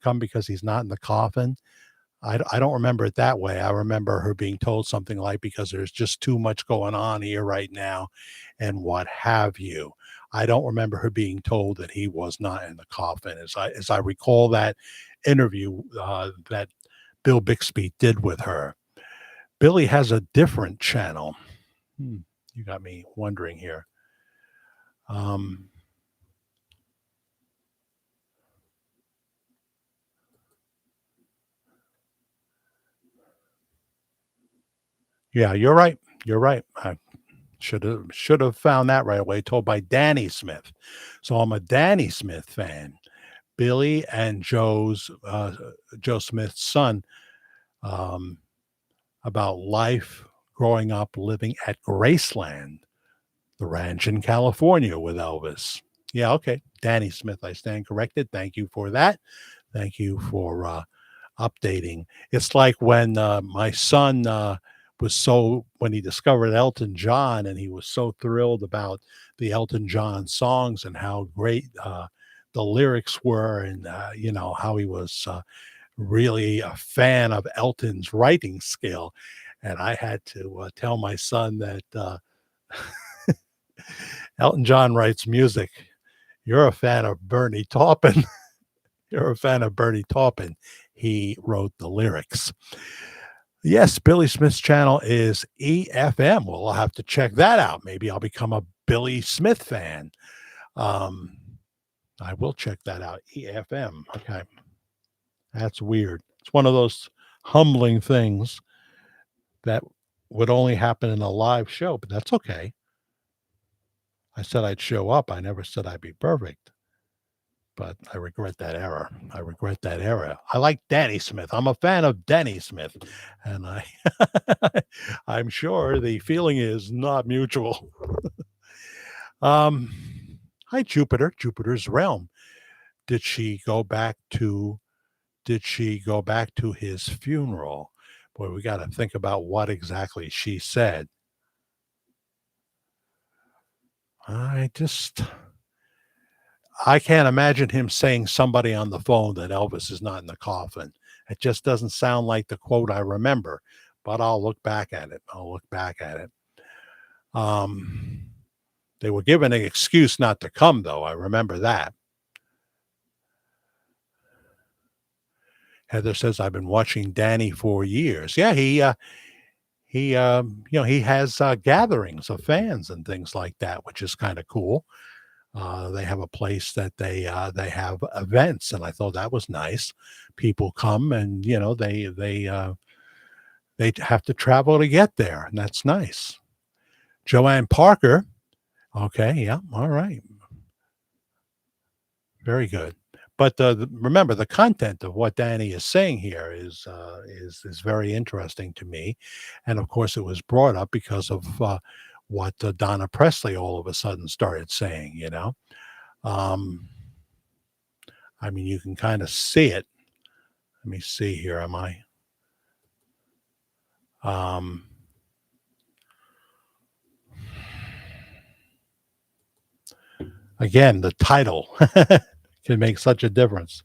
come because he's not in the coffin. I don't remember it that way. I remember her being told something like, because there's just too much going on here right now, and what have you. I don't remember her being told that he was not in the coffin. As I recall that interview that Bill Bixby did with her. Billy has a different channel. You got me wondering here. Yeah, you're right. You're right. I should have found that right away. Told by Danny Smith. So I'm a Danny Smith fan. Billy and Joe Smith's son, um, about life growing up living at Graceland, the ranch in California with Elvis. Yeah, okay. Danny Smith, I stand corrected. Thank you for that. Thank you for updating. It's like when my son when he discovered Elton John, and he was so thrilled about the Elton John songs and how great the lyrics were, and how he was really a fan of Elton's writing skill. And I had to tell my son that Elton John writes music. You're a fan of Bernie Taupin. You're a fan of Bernie Taupin. He wrote the lyrics. Yes, Billy Smith's channel is EFM. Well, I'll have to check that out. Maybe I'll become a Billy Smith fan. I will check that out. EFM. Okay. That's weird. It's one of those humbling things that would only happen in a live show, but that's okay. I said I'd show up. I never said I'd be perfect. But I regret that error. I regret that error. I like Danny Smith. I'm a fan of Danny Smith. And I'm sure the feeling is not mutual. Hi, Jupiter. Jupiter's realm. Did she go back to his funeral? Boy, we got to think about what exactly she said. I can't imagine him saying somebody on the phone that Elvis is not in the coffin. It just doesn't sound like the quote I remember, but I'll look back at it. They were given an excuse not to come, though. I remember that. Heather says, I've been watching Danny for years. Yeah, he has gatherings of fans and things like that, which is kind of cool. They have a place that they have events, and I thought that was nice. People come, and they have to travel to get there, and that's nice. Joanne Parker, okay, yeah, all right, very good. But remember, the content of what Danny is saying here is very interesting to me, and of course, it was brought up because of what Donna Presley all of a sudden started saying. I mean, you can kind of see it. Let me see here. Am I? Again, the title can make such a difference.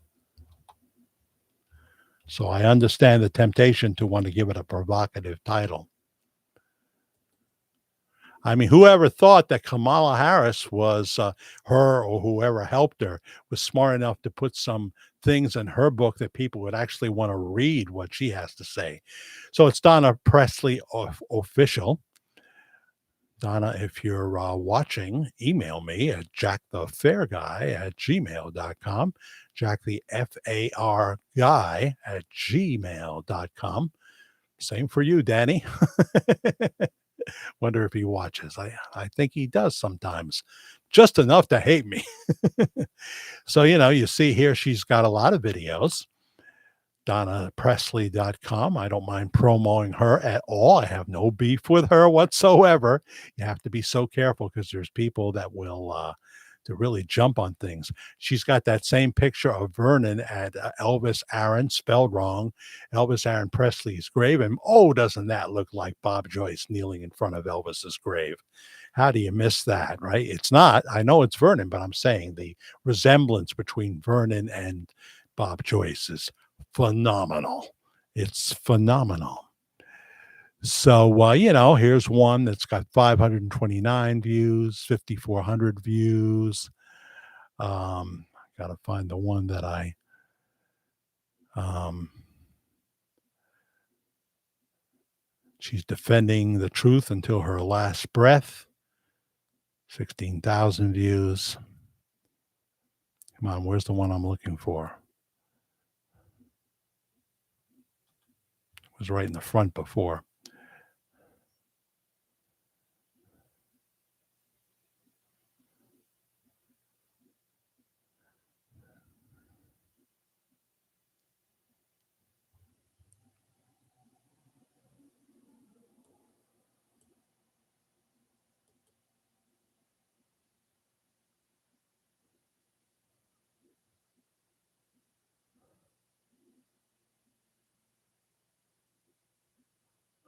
So I understand the temptation to want to give it a provocative title. I mean, whoever thought that Kamala Harris was her, or whoever helped her, was smart enough to put some things in her book that people would actually want to read what she has to say. So it's Donna Presley official. Donna, if you're watching, email me at jackthefairguy@gmail.com, jackthefarguy@gmail.com. Same for you, Danny. Wonder if he watches. I think he does sometimes, just enough to hate me. So, you see here, she's got a lot of videos. DonnaPresley.com. I don't mind promoting her at all. I have no beef with her whatsoever. You have to be so careful because there's people that will to really jump on things. She's got that same picture of Vernon at Elvis Aaron, spelled wrong, Elvis Aaron Presley's grave. And doesn't that look like Bob Joyce kneeling in front of Elvis's grave? How do you miss that, right? It's not. I know it's Vernon, but I'm saying the resemblance between Vernon and Bob Joyce is phenomenal. It's phenomenal. So, here's one that's got 529 views, 5,400 views. Got to find the one that um, she's defending the truth until her last breath, 16,000 views. Come on, where's the one I'm looking for? It was right in the front before.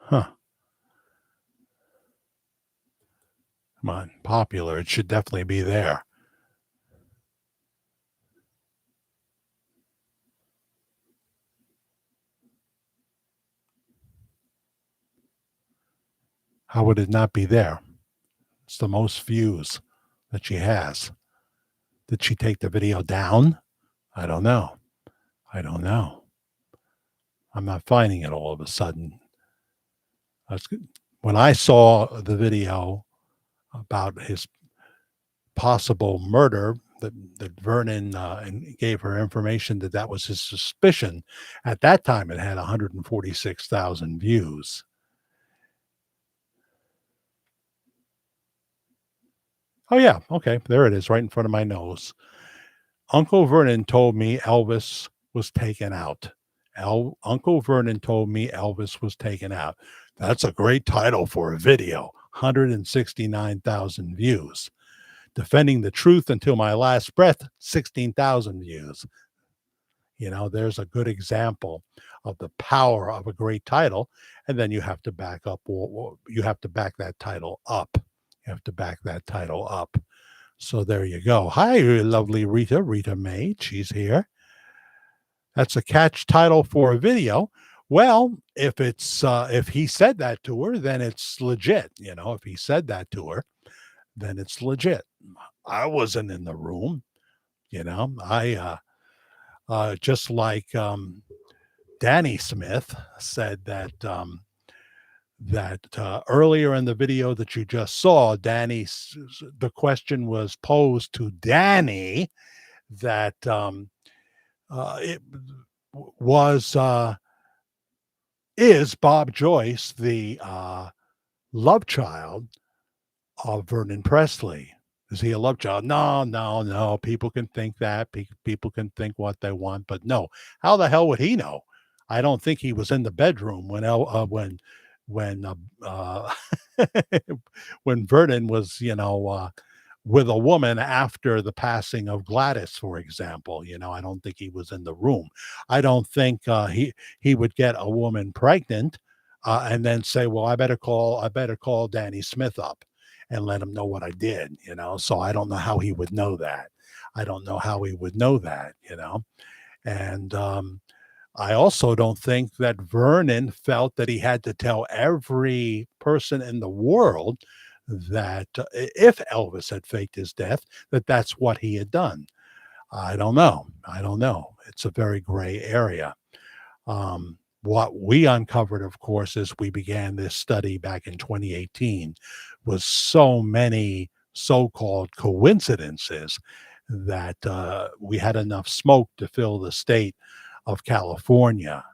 Huh. Come on, popular. It should definitely be there. How would it not be there? It's the most views that she has. Did she take the video down? I don't know. I don't know. I'm not finding it all of a sudden. When I saw the video about his possible murder, that Vernon gave her information that was his suspicion. At that time, it had 146,000 views. Oh, yeah. Okay. There it is, right in front of my nose. Uncle Vernon told me Elvis was taken out. Uncle Vernon told me Elvis was taken out. That's a great title for a video. 169,000 views. Defending the truth until my last breath, 16,000 views. There's a good example of the power of a great title. And then you have to back up, you have to back that title up. You have to back that title up. So there you go. Hi, lovely Rita May. She's here. That's a catch title for a video. Well, if he said that to her, then it's legit. If he said that to her, then it's legit. I wasn't in the room. I just like Danny Smith said that earlier in the video that you just saw, the question was posed to Danny that it was is Bob Joyce the love child of Vernon Presley? Is he a love child? No, no, no. People can think that. People can think what they want, but no. How the hell would he know? I don't think he was in the bedroom when when Vernon was, with a woman after the passing of Gladys, for example. I don't think he was in the room. I don't think he would get a woman pregnant and then say, "Well, I better call Danny Smith up and let him know what I did." So I don't know how he would know that. I don't know how he would know that. And I also don't think that Vernon felt that he had to tell every person in the world that if Elvis had faked his death, that's what he had done. I don't know. I don't know. It's a very gray area. What we uncovered, of course, as we began this study back in 2018, was so many so-called coincidences that we had enough smoke to fill the state of California.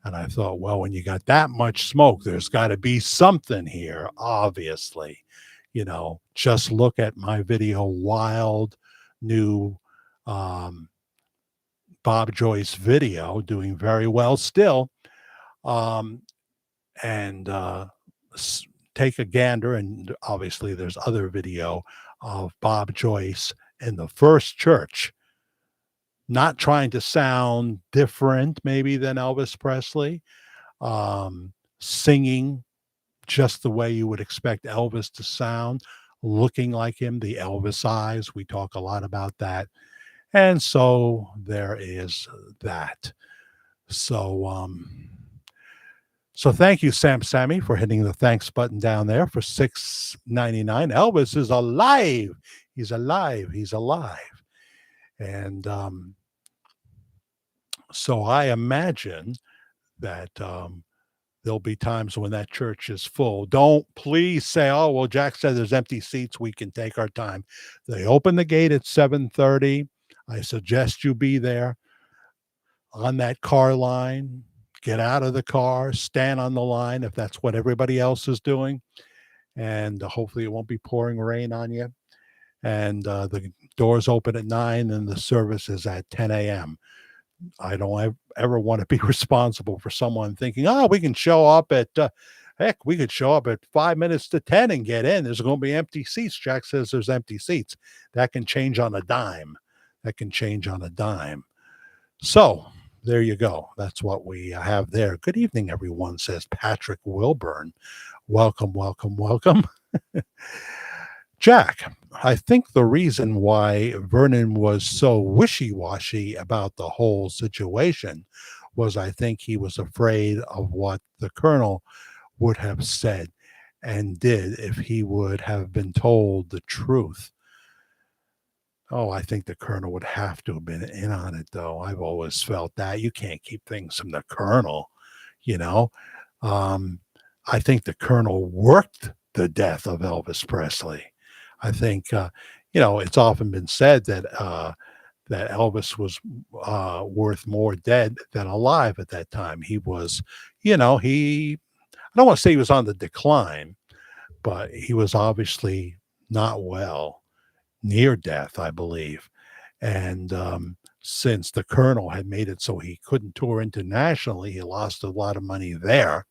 And I thought, well, when you got that much smoke, there's got to be something here, obviously. Just look at my video, Wild New Bob Joyce video, doing very well still. And take a gander, and obviously there's other video of Bob Joyce in the first church, not trying to sound different maybe than Elvis Presley, singing just the way you would expect Elvis to sound, looking like him, the Elvis eyes. We talk a lot about that. And so there is that. So So thank you, Sam Sammy, for hitting the thanks button down there for $6.99. Elvis is alive. He's alive. He's alive. And so I imagine that there'll be times when that church is full. Don't please say, "Oh, well, Jack said there's empty seats. We can take our time." They open the gate at 7:30. I suggest you be there on that car line. Get out of the car, stand on the line if that's what everybody else is doing, and hopefully it won't be pouring rain on you. And the doors open at 9, and the service is at 10 a.m. I don't ever want to be responsible for someone thinking, "Oh, we can show up at heck, we could show up at 5 minutes to 10 and get in. There's going to be empty seats." Jack says there's empty seats. That can change on a dime. That can change on a dime. So there you go. That's what we have there. Good evening, everyone, says Patrick Wilburn. Welcome, welcome, welcome. Jack, I think the reason why Vernon was so wishy-washy about the whole situation was I think he was afraid of what the colonel would have said and did if he would have been told the truth. Oh, I think the colonel would have to have been in on it, though. I've always felt that. You can't keep things from the colonel, you know. I think the colonel worked the death of Elvis Presley. I think, it's often been said that that Elvis was worth more dead than alive at that time. He was, I don't want to say he was on the decline, but he was obviously not well, near death, I believe. And since the colonel had made it so he couldn't tour internationally, he lost a lot of money there.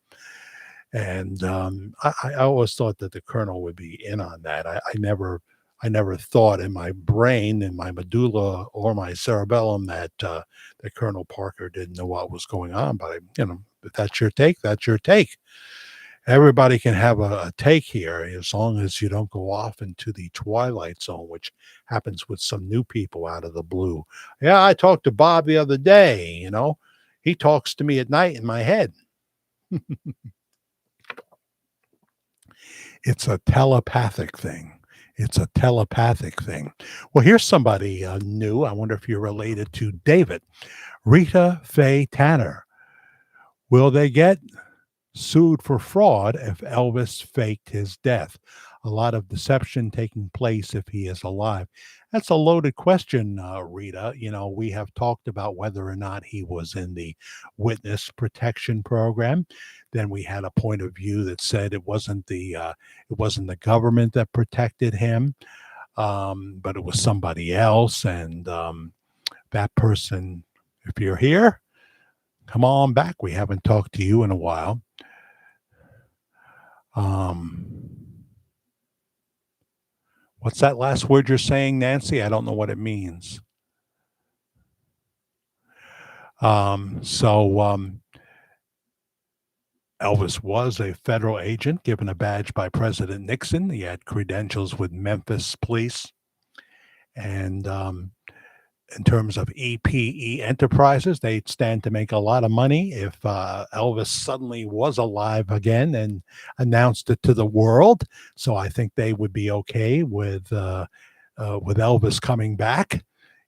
And I always thought that the colonel would be in on that. I never thought in my brain, in my medulla or my cerebellum that Colonel Parker didn't know what was going on. But if that's your take, that's your take. Everybody can have a take here as long as you don't go off into the twilight zone, which happens with some new people out of the blue. Yeah, I talked to Bob the other day. He talks to me at night in my head. It's a telepathic thing. It's a telepathic thing. Well, here's somebody new. I wonder if you're related to David. Rita Faye Tanner. Will they get sued for fraud if Elvis faked his death? A lot of deception taking place if he is alive. That's a loaded question, Rita. We have talked about whether or not he was in the witness protection program. Then we had a point of view that said it wasn't the government that protected him, but it was somebody else. And that person, if you're here, come on back. We haven't talked to you in a while. What's that last word you're saying, Nancy? I don't know what it means. Elvis was a federal agent given a badge by President Nixon. He had credentials with Memphis police. And in terms of EPE Enterprises, they stand to make a lot of money if Elvis suddenly was alive again and announced it to the world. So I think they would be okay with Elvis coming back,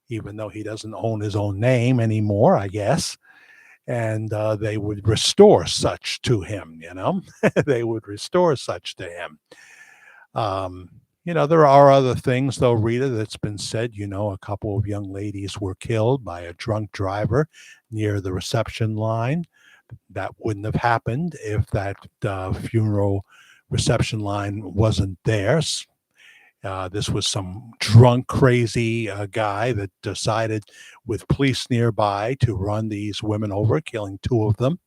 even though he doesn't own his own name anymore, I guess. And they would restore such to him, they would restore such to him. There are other things, though, Rita, that's been said. A couple of young ladies were killed by a drunk driver near the reception line. That wouldn't have happened if that funeral reception line wasn't theirs. This was some drunk, crazy guy that decided, with police nearby, to run these women over, killing two of them.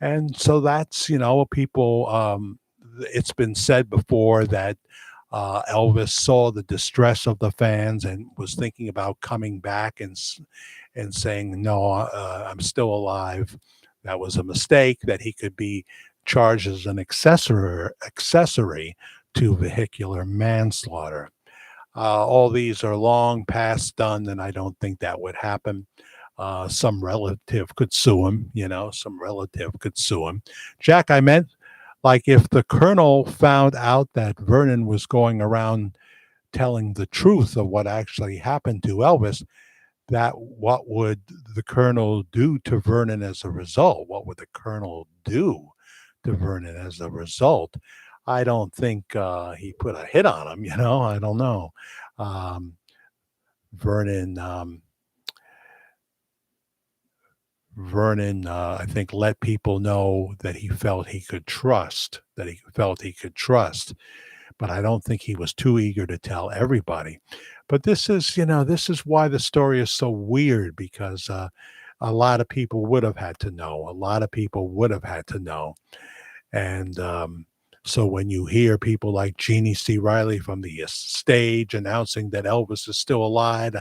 And so that's, people, it's been said before that Elvis saw the distress of the fans and was thinking about coming back and saying, "No, I'm still alive." That was a mistake, that he could be charged as an accessory to vehicular manslaughter. All these are long past done, and I don't think that would happen. some relative could sue him, some relative could sue him. Jack, I meant like if the colonel found out that Vernon was going around telling the truth of what actually happened to Elvis, that what would the colonel do to Vernon as a result? What would the colonel do to Vernon as a result? I don't think he put a hit on him, I don't know. Um, Vernon, I think, let people know that he felt he could trust, but I don't think he was too eager to tell everybody. But this is why the story is so weird because a lot of people would have had to know. A lot of people would have had to know. And so when you hear people like Jeannie C. Riley from the stage announcing that Elvis is still live,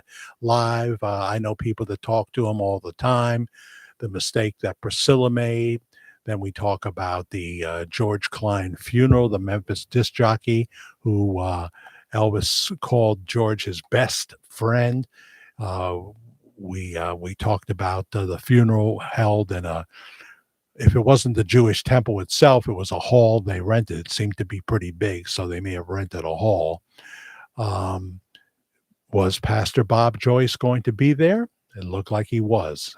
I know people that talk to him all the time. The mistake that Priscilla made. Then we talk about the George Klein funeral, the Memphis disc jockey who Elvis called George his best friend. Uh, we talked about the funeral held in if it wasn't the Jewish temple itself, it was a hall they rented. It seemed to be pretty big, so they may have rented a hall. Was Pastor Bob Joyce going to be there? It looked like he was.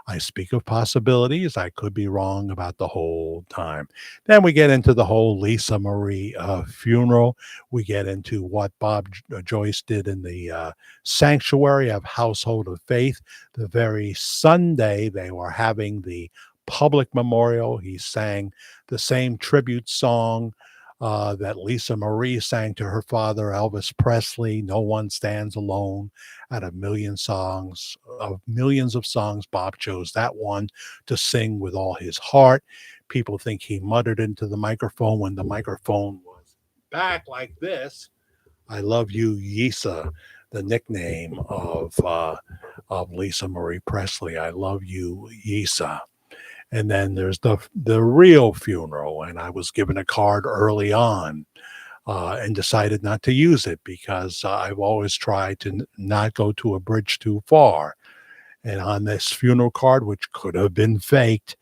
I speak of possibilities. I could be wrong about the whole time. Then we get into the whole Lisa Marie funeral. We get into what Bob Joyce did in the sanctuary of Household of Faith. The very Sunday they were having the public memorial, he sang the same tribute song that Lisa Marie sang to her father, Elvis Presley, "No One Stands Alone." Out of millions of songs, Bob chose that one to sing with all his heart. People think he muttered into the microphone when the microphone was back like this. "I love you, Yisa," the nickname of Lisa Marie Presley. "I love you, Yisa." And then there's the real funeral, and I was given a card early on and decided not to use it because I've always tried to not go to a bridge too far. And on this funeral card, which could have been faked,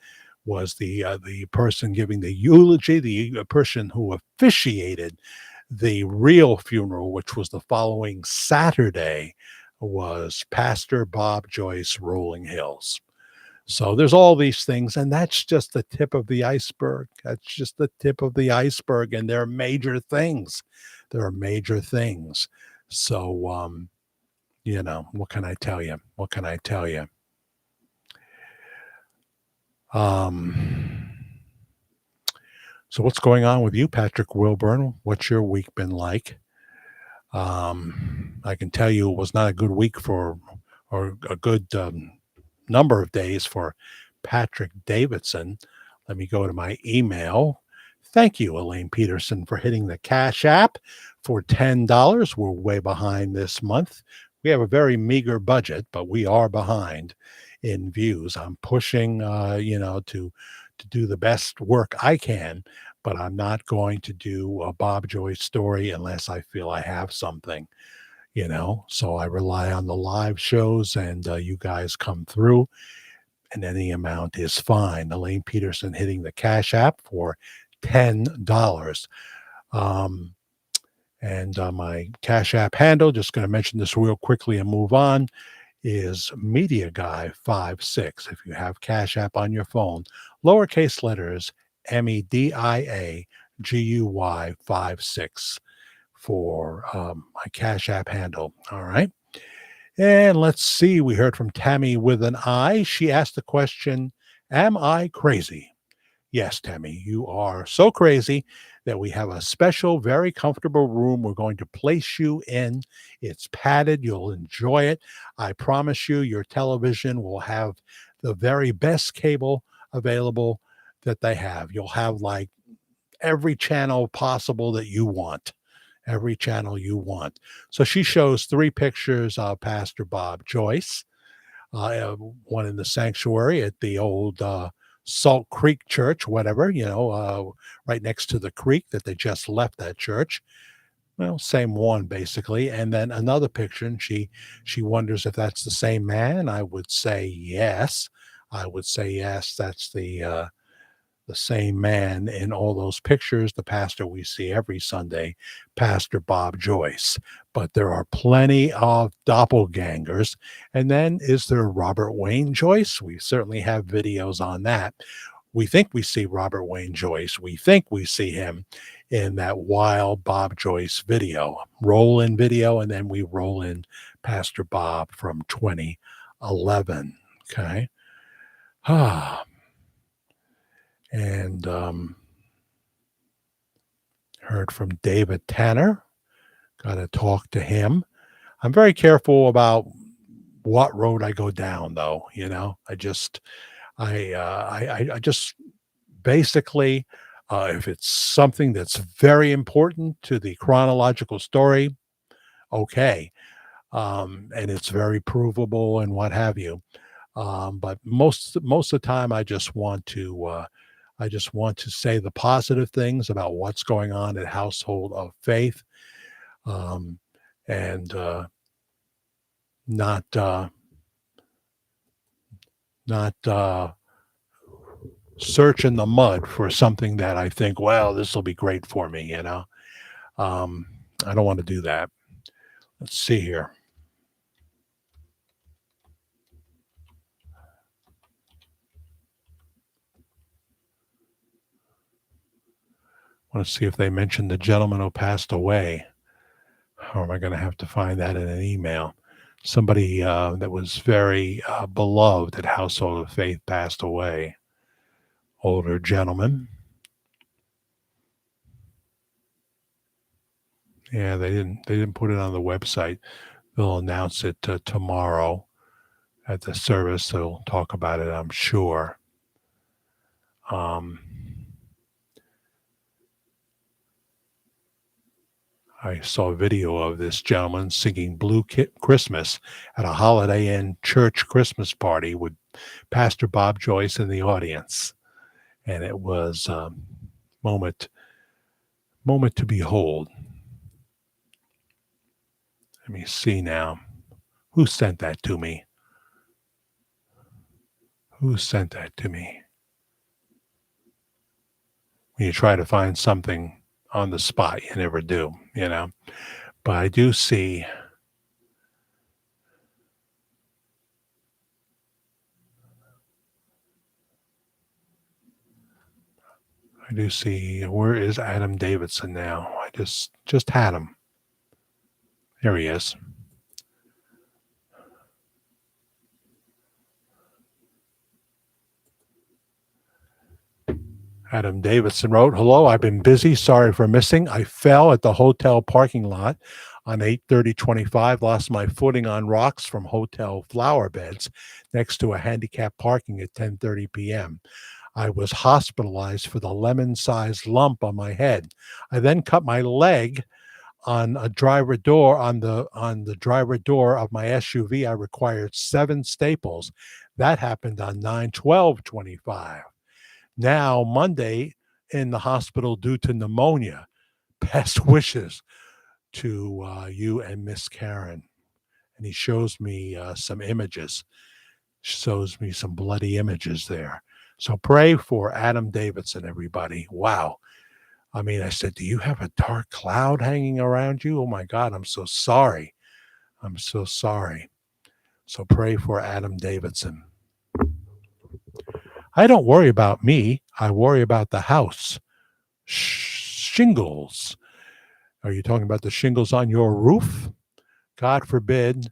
was the person giving the eulogy, the person who officiated the real funeral, which was the following Saturday, was Pastor Bob Joyce, Rolling Hills. So there's all these things, and that's just the tip of the iceberg. That's just the tip of the iceberg, and there are major things. So, what can I tell you? So what's going on with you, Patrick Wilburn? What's your week been like? I can tell you it was not a good week or a good number of days for Patrick Davidson. Let me go to my email. Thank you, Elaine Peterson, for hitting the Cash App for $10. We're way behind this month. We have a very meager budget, but we are behind in views. I'm pushing, to do the best work I can, but I'm not going to do a Bob Joyce story unless I feel I have something. So I rely on the live shows, and you guys come through, and any amount is fine. Elaine Peterson hitting the Cash App for $10. And my Cash App handle, just going to mention this real quickly and move on, is Media Guy 56. If you have Cash App on your phone, lowercase letters MEDIAGUY 56. For my Cash App handle. All right. And let's see. We heard from Tammy with an I. She asked the question, am I crazy? Yes, Tammy, you are so crazy that we have a special, very comfortable room we're going to place you in. It's padded. You'll enjoy it. I promise you, your television will have the very best cable available that they have. You'll have like every channel possible that you want. So she shows 3 pictures of Pastor Bob Joyce, one in the sanctuary at the old Salt Creek Church, whatever, right next to the creek that they just left that church. Well, same one basically, and then another picture, and she wonders if that's the same man. I would say yes. I would say yes. That's the same man in all those pictures, the pastor we see every Sunday, Pastor Bob Joyce. But there are plenty of doppelgangers. And then is there Robert Wayne Joyce? We certainly have videos on that. We think we see Robert Wayne Joyce. We think we see him in that wild Bob Joyce video, roll in video, and then we roll in Pastor Bob from 2011. Okay. Ah, and heard from David Tanner. Got to talk to him. I'm very careful about what road I go down, though. You know, I just basically, if it's something that's very important to the chronological story, okay, and it's very provable and what have you. But most of the time, I just want to say the positive things about what's going on at Household of Faith, um, and not not search in the mud for something that I think, well, this will be great for me. You know, um, I don't want to do that. Let's see here. I want to see if they mentioned the gentleman who passed away. Or am I going to have to find that in an email? Somebody that was very beloved at Household of Faith passed away. Older gentleman. Yeah, they didn't put it on the website. They'll announce it tomorrow at the service. They'll talk about it, I'm sure. I saw a video of this gentleman singing Blue Christmas at a Holiday Inn church Christmas party with Pastor Bob Joyce in the audience. And it was moment to behold. Let me see now. Who sent that to me? Who sent that to me? When you try to find something on the spot, you never do, you know. But I do see where is Adam Davidson now? I just had him. There he is. Adam Davidson wrote, "Hello, I've been busy. Sorry for missing. I fell at the hotel parking lot on 8/30/25, lost my footing on rocks from hotel flower beds next to a handicapped parking at 10:30 p.m. I was hospitalized for the lemon-sized lump on my head. I then cut my leg on a driver door on the driver door of my SUV. I required 7 staples. That happened on 9/12/25. Now Monday in the hospital due to pneumonia. Best wishes to you and Miss Karen." And he shows me some images. Shows me some bloody images there. So pray for Adam Davidson, everybody. Wow. I mean, I said, "Do you have a dark cloud hanging around you? Oh my God, I'm so sorry. I'm so sorry." So pray for Adam Davidson. I don't worry about me. I worry about the house. Shingles. Are you talking about the shingles on your roof? God forbid,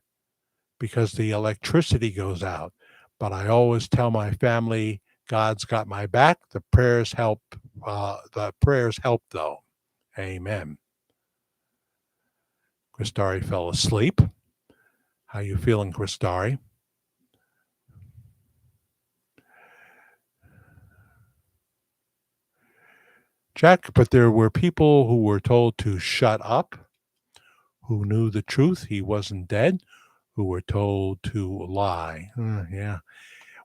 because the electricity goes out. But I always tell my family, God's got my back. The prayers help. Though. Amen. Christari fell asleep. How you feeling, Christari? Jack, but there were people who were told to shut up, who knew the truth. He wasn't dead, who were told to lie. Yeah.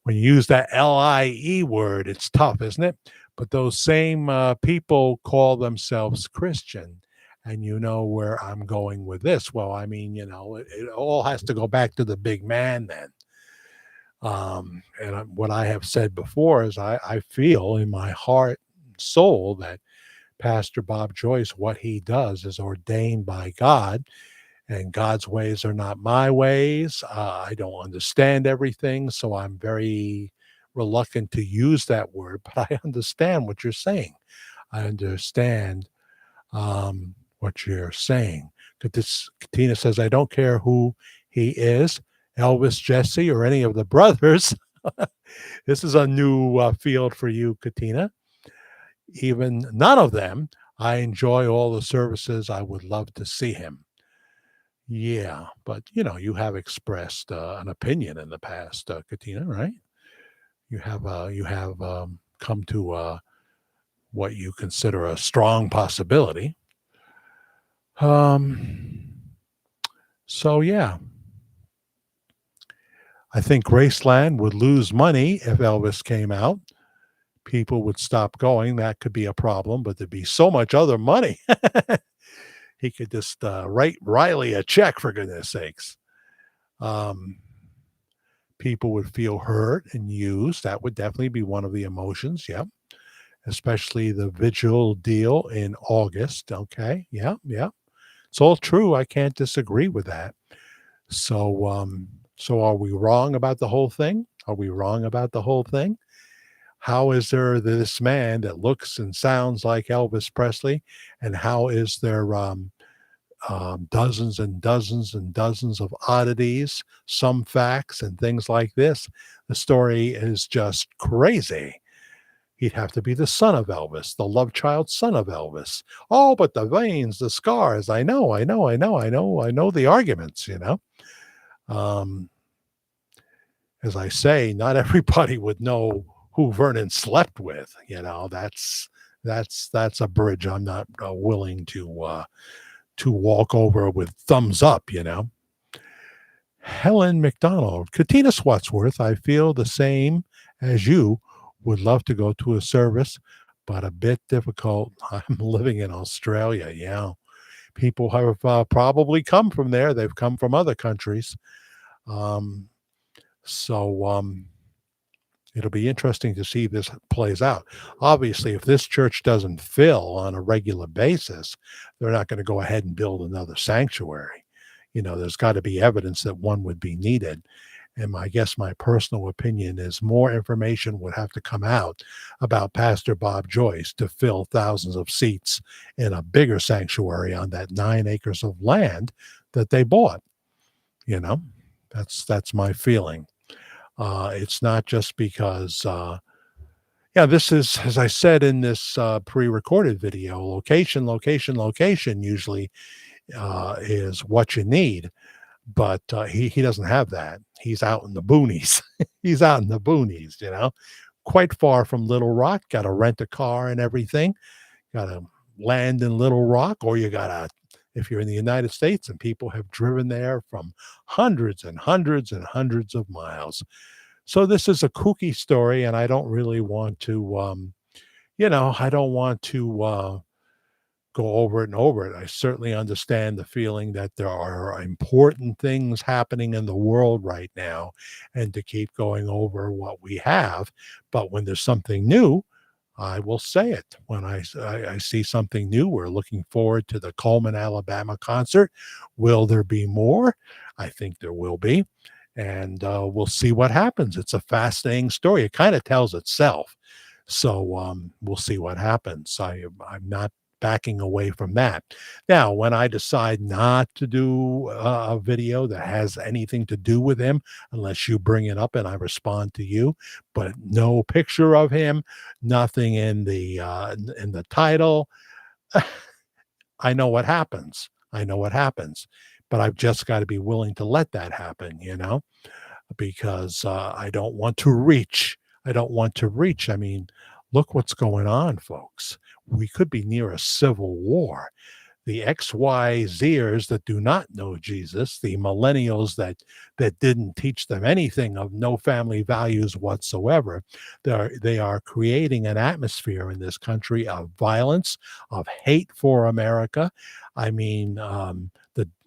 When you use that LIE word, it's tough, isn't it? But those same people call themselves Christian, And you know where I'm going with this. Well, I mean, it all has to go back to the big man then. What I have said before is I feel in my heart and soul that Pastor Bob Joyce, what he does is ordained by God, and God's ways are not my ways. I don't understand everything, so I'm very reluctant to use that word, but I understand what you're saying. I understand what you're saying. Katina says, I don't care who he is, Elvis, Jesse, or any of the brothers. This is a new field for you, Katina. Even none of them. I enjoy all the services. I would love to see him. Yeah, but you have expressed an opinion in the past, Katina, right? You have come to what you consider a strong possibility. So yeah, I think Graceland would lose money if Elvis came out. People would stop going. That could be a problem, but there'd be so much other money. He could just write Riley a check, for goodness sakes. People would feel hurt and used. That would definitely be one of the emotions. Yep. Especially the vigil deal in August. Okay. Yeah. Yeah. It's all true. I can't disagree with that. So are we wrong about the whole thing? Are we wrong about the whole thing? How is there this man that looks and sounds like Elvis Presley? And how is there dozens and dozens and dozens of oddities, some facts and things like this? The story is just crazy. He'd have to be the son of Elvis, the love child son of Elvis. Oh, but the veins, the scars. I know the arguments, As I say, not everybody would know who Vernon slept with. That's a bridge I'm not willing to walk over with thumbs up. Helen McDonald, Katina Swatsworth, I feel the same as you. Would love to go to a service, but a bit difficult. I'm living in Australia. Yeah, people have probably come from there. They've come from other countries. So it'll be interesting to see if this plays out. Obviously, if this church doesn't fill on a regular basis, they're not going to go ahead and build another sanctuary. There's got to be evidence that one would be needed. And I guess my personal opinion is more information would have to come out about Pastor Bob Joyce to fill thousands of seats in a bigger sanctuary on that 9 acres of land that they bought. That's my feeling. It's not just because, this is, as I said in this pre-recorded video, location usually is what you need. But he doesn't have that. He's out in the boonies. He's out in the boonies, quite far from Little Rock. Got to rent a car and everything. Got to land in Little Rock, or you got to, if you're in the United States, and people have driven there from hundreds and hundreds and hundreds of miles. So this is a kooky story, and I don't really want to, I don't want to go over it and over it. I certainly understand the feeling that there are important things happening in the world right now, and to keep going over what we have. But when there's something new, I will say it. When I see something new, we're looking forward to the Coleman, Alabama concert. Will there be more? I think there will be. And we'll see what happens. It's a fascinating story. It kind of tells itself. So we'll see what happens. I'm not backing away from that. Now, when I decide not to do a video that has anything to do with him, unless you bring it up and I respond to you, but no picture of him, nothing in the title, I know what happens. But I've just got to be willing to let that happen, because I don't want to reach. I mean, look what's going on, folks. We could be near a civil war. the XYZers that do not know Jesus, the millennials that didn't teach them anything of no family values whatsoever. They are creating an atmosphere in this country of violence, of hate for America. I mean,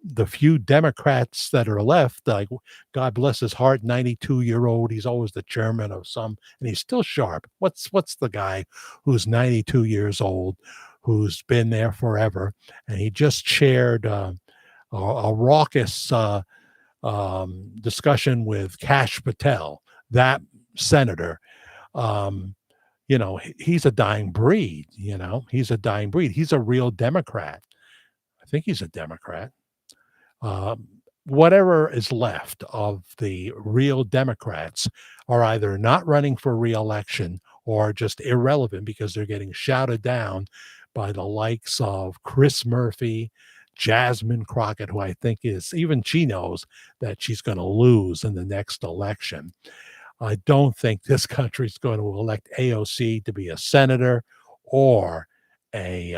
the few Democrats that are left, like God bless his heart, 92-year-old. He's always the chairman of some, and he's still sharp. What's the guy who's 92 years old, who's been there forever, and he just chaired a raucous discussion with Kash Patel, that senator. Um, he's a dying breed. He's a dying breed. He's a real Democrat. I think he's a Democrat. Whatever is left of the real Democrats are either not running for re-election or just irrelevant because they're getting shouted down by the likes of Chris Murphy, Jasmine Crockett, who I think even she knows that she's going to lose in the next election. I don't think this country is going to elect AOC to be a senator or a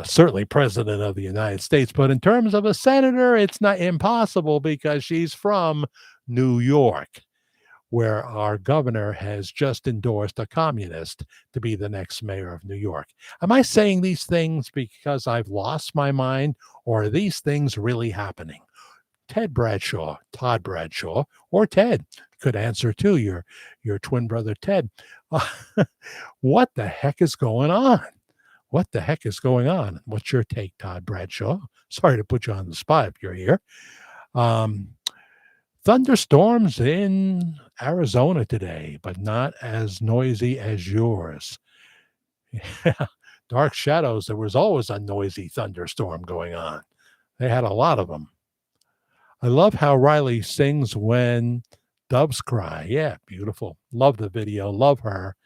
certainly president of the United States. But in terms of a senator, it's not impossible because she's from New York, where our governor has just endorsed a communist to be the next mayor of New York. Am I saying these things because I've lost my mind, or are these things really happening? Todd Bradshaw, or Ted could answer too, your twin brother Ted. What the heck is going on? What the heck is going on? What's your take, Todd Bradshaw? Sorry to put you on the spot if you're here. Thunderstorms in Arizona today, but not as noisy as yours. Yeah, dark shadows. There was always a noisy thunderstorm going on. They had a lot of them. I love how Riley sings when doves cry. Yeah, beautiful. Love the video. Love her.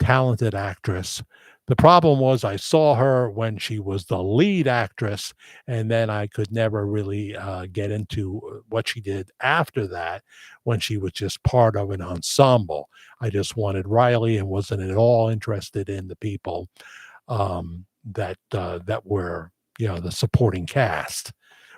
Talented actress. The problem was I saw her when she was the lead actress, and then I could never really get into what she did after that when she was just part of an ensemble. I just wanted Riley and wasn't at all interested in the people that were, the supporting cast,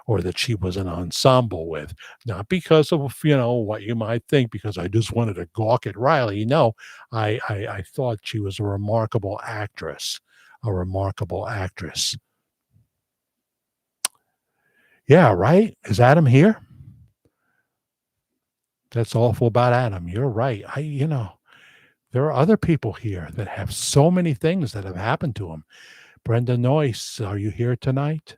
or that she was an ensemble with. Not because of, what you might think, because I just wanted to gawk at Riley. No, I thought she was a remarkable actress. Yeah, right? Is Adam here? That's awful about Adam. You're right. There are other people here that have so many things that have happened to them. Brenda Noyce, are you here tonight?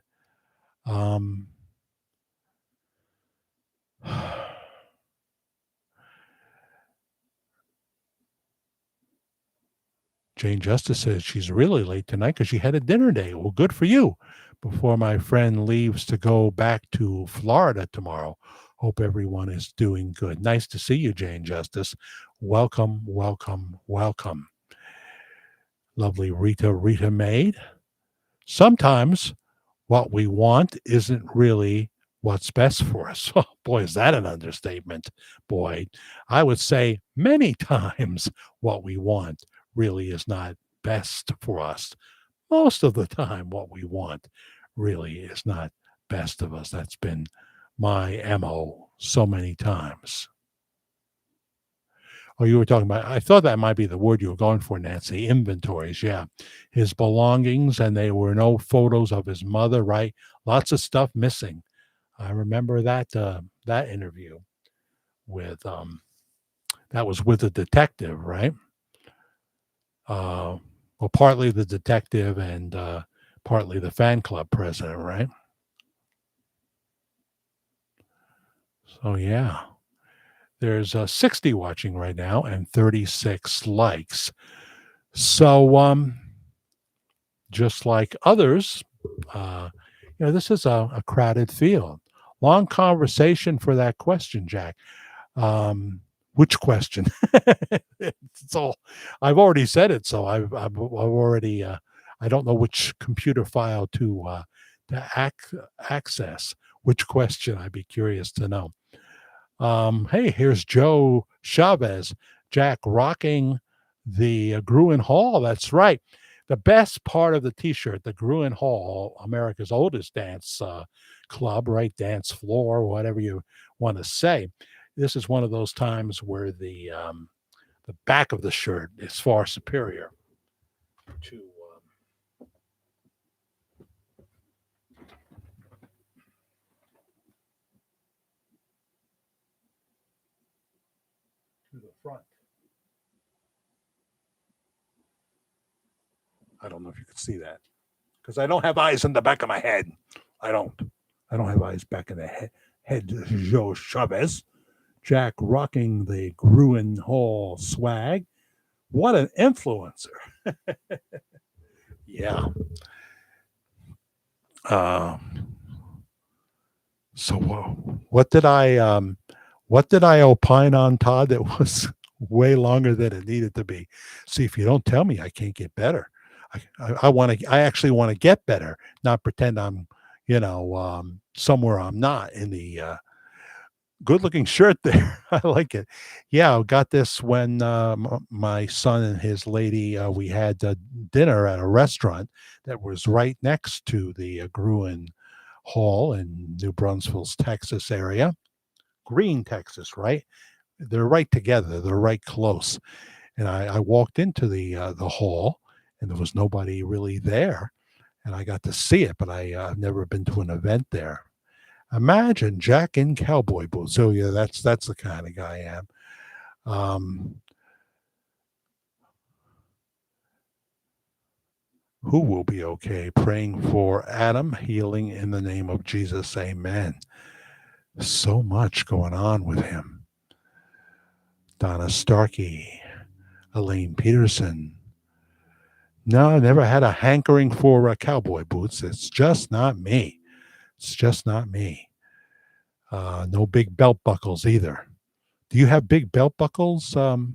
Jane Justice says she's really late tonight because she had a dinner day. Well, good for you. Before my friend leaves to go back to Florida tomorrow. Hope everyone is doing good. Nice to see you, Jane Justice. Welcome, welcome, welcome. Lovely Rita Maid. Sometimes what we want isn't really what's best for us. Oh, boy, is that an understatement. Boy, I would say many times what we want really is not best for us. Most of the time, what we want really is not best of us. That's been my MO so many times. Oh, you were talking about, I thought that might be the word you were going for, Nancy, inventories. Yeah. His belongings, and there were no photos of his mother, right? Lots of stuff missing. I remember that interview with, that was with a detective, right? Well, partly the detective and partly the fan club president, right? So, yeah. There's 60 watching right now and 36 likes. So, just like others, this is a crowded field. Long conversation for that question, Jack. Which question? It's all. I've already said it, so I've already. I don't know which computer file to access. Which question? I'd be curious to know. Hey, here's Joe Chavez. Jack, rocking The Gruen Hall, that's right. The best part of the T-shirt, the Gruen Hall, America's oldest dance club, right? Dance floor, whatever you want to say. This is one of those times where the back of the shirt is far superior to the front. I don't know if you could see that because I don't have eyes in the back of my head. I don't have eyes back in the head. Joe Chavez, Jack rocking the Gruen Hall swag. What an influencer! Yeah. So what did I opine on, Todd? That was way longer than it needed to be. See, if you don't tell me, I can't get better. I actually want to get better, not pretend I'm, somewhere I'm not in the good looking shirt there. I like it. Yeah, I got this when my son and his lady, we had dinner at a restaurant that was right next to the Gruen Hall in New Braunfels, Texas area. Green, Texas, right? They're right together. They're right close. And I walked into the hall, and there was nobody really there, and I got to see it, but I've never been to an event there. Imagine Jack in cowboy boots. So yeah, that's the kind of guy I am. Who will be okay? Praying for Adam, healing in the name of Jesus. Amen. So much going on with him. Donna Starkey, Elaine Peterson. No, I never had a hankering for cowboy boots. It's just not me. It's just not me. No big belt buckles either. Do you have big belt buckles, Todd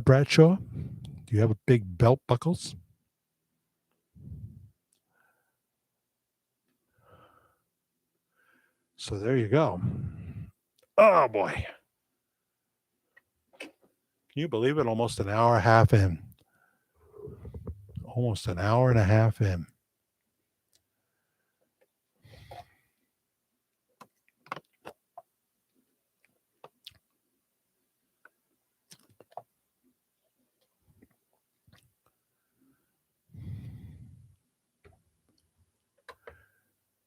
Bradshaw? Do you have a big belt buckles? So there you go. Oh boy. Can you believe it? Almost an hour and a half in. Almost an hour and a half in.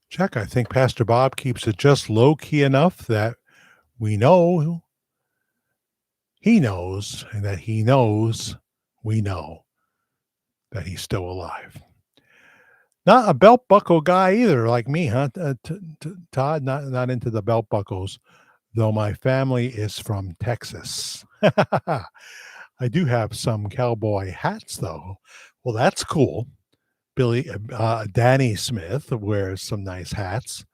Jack, I think Pastor Bob keeps it just low key enough that we know he knows, and that he knows we know that he's still alive. Not a belt buckle guy either, like me, huh? Todd, not into the belt buckles, though my family is from Texas. I do have some cowboy hats, though. Well, that's cool. Danny Smith wears some nice hats.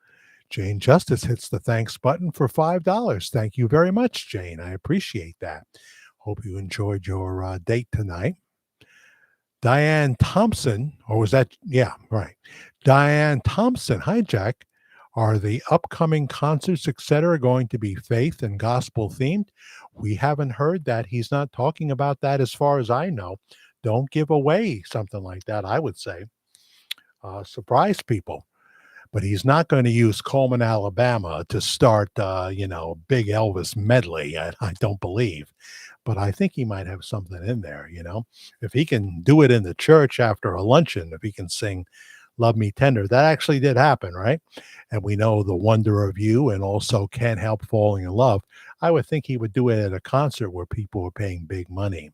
Jane Justice hits the thanks button for $5. Thank you very much, Jane. I appreciate that. Hope you enjoyed your date tonight. Diane Thompson, or was that? Yeah, right. Diane Thompson. Hi, Jack. Are the upcoming concerts, etc., going to be faith and gospel themed? We haven't heard that. He's not talking about that as far as I know. Don't give away something like that, I would say. Surprise people. But he's not going to use Coleman, Alabama to start, big Elvis medley. I don't believe. But I think he might have something in there, If he can do it in the church after a luncheon, if he can sing Love Me Tender, that actually did happen, right? And we know The Wonder of You and also Can't Help Falling in Love. I would think he would do it at a concert where people were paying big money.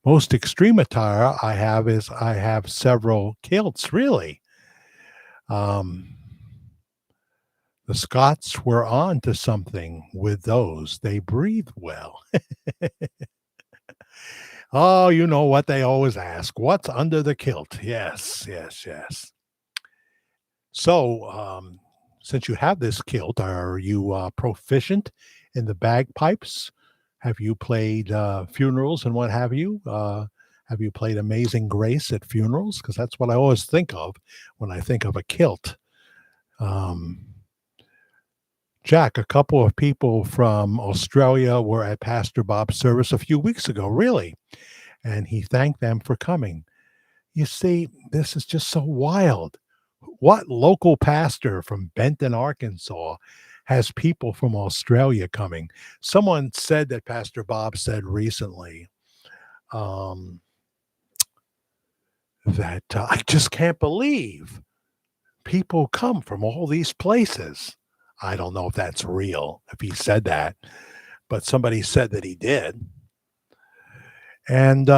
Most extreme attire I have several kilts, really. The Scots were on to something with those. They breathe well. Oh, you know what they always ask. What's under the kilt? Yes. So, since you have this kilt, are you proficient in the bagpipes? Have you played funerals and what have you? Have you played Amazing Grace at funerals? Because that's what I always think of when I think of a kilt. Jack, a couple of people from Australia were at Pastor Bob's service a few weeks ago, really, and he thanked them for coming. You see, this is just so wild. What local pastor from Benton, Arkansas, has people from Australia coming? Someone said that Pastor Bob said recently um, that I just can't believe people come from all these places. I don't know if that's real, if he said that, but somebody said that he did. And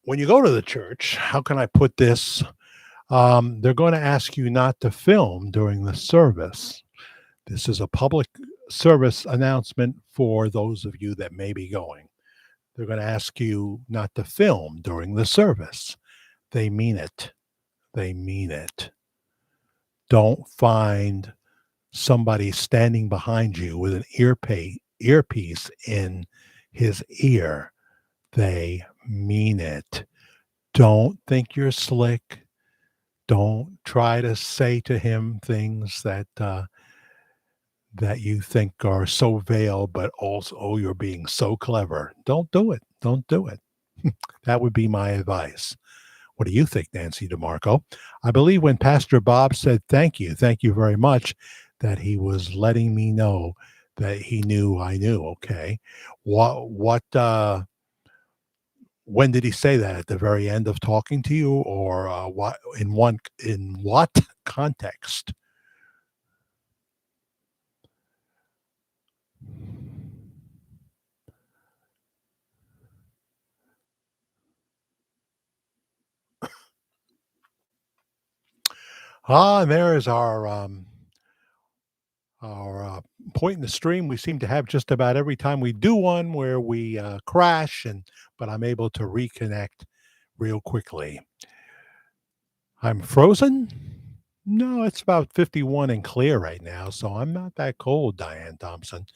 when you go to the church, how can I put this? They're going to ask you not to film during the service. This is a public service announcement for those of you that may be going. They're going to ask you not to film during the service. They mean it. They mean it. Don't find somebody standing behind you with an earpiece in his ear. They mean it. Don't think you're slick. Don't try to say to him things that you think are so veiled, but also, oh, you're being so clever. Don't do it. Don't do it. That would be my advice. What do you think, Nancy DeMarco? I believe when Pastor Bob said thank you very much, that he was letting me know that he knew I knew. Okay. When did he say that? At the very end of talking to you, or in what context? And there is our point in the stream. We seem to have just about every time we do one where we crash, but I'm able to reconnect real quickly. I'm frozen? No, it's about 51 and clear right now, so I'm not that cold, Diane Thompson.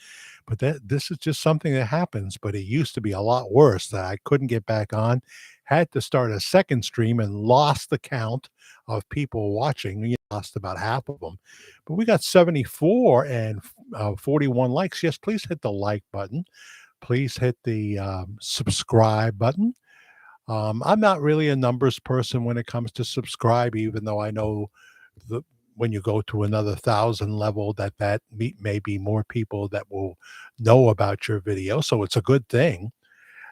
But this is just something that happens, but it used to be a lot worse that I couldn't get back on. Had to start a second stream and lost the count of people watching. We lost about half of them. But we got 74 and 41 likes. Yes, please hit the like button. Please hit the subscribe button. I'm not really a numbers person when it comes to subscribe, even though I know when you go to another 1,000 level, that may be more people that will know about your video. So it's a good thing.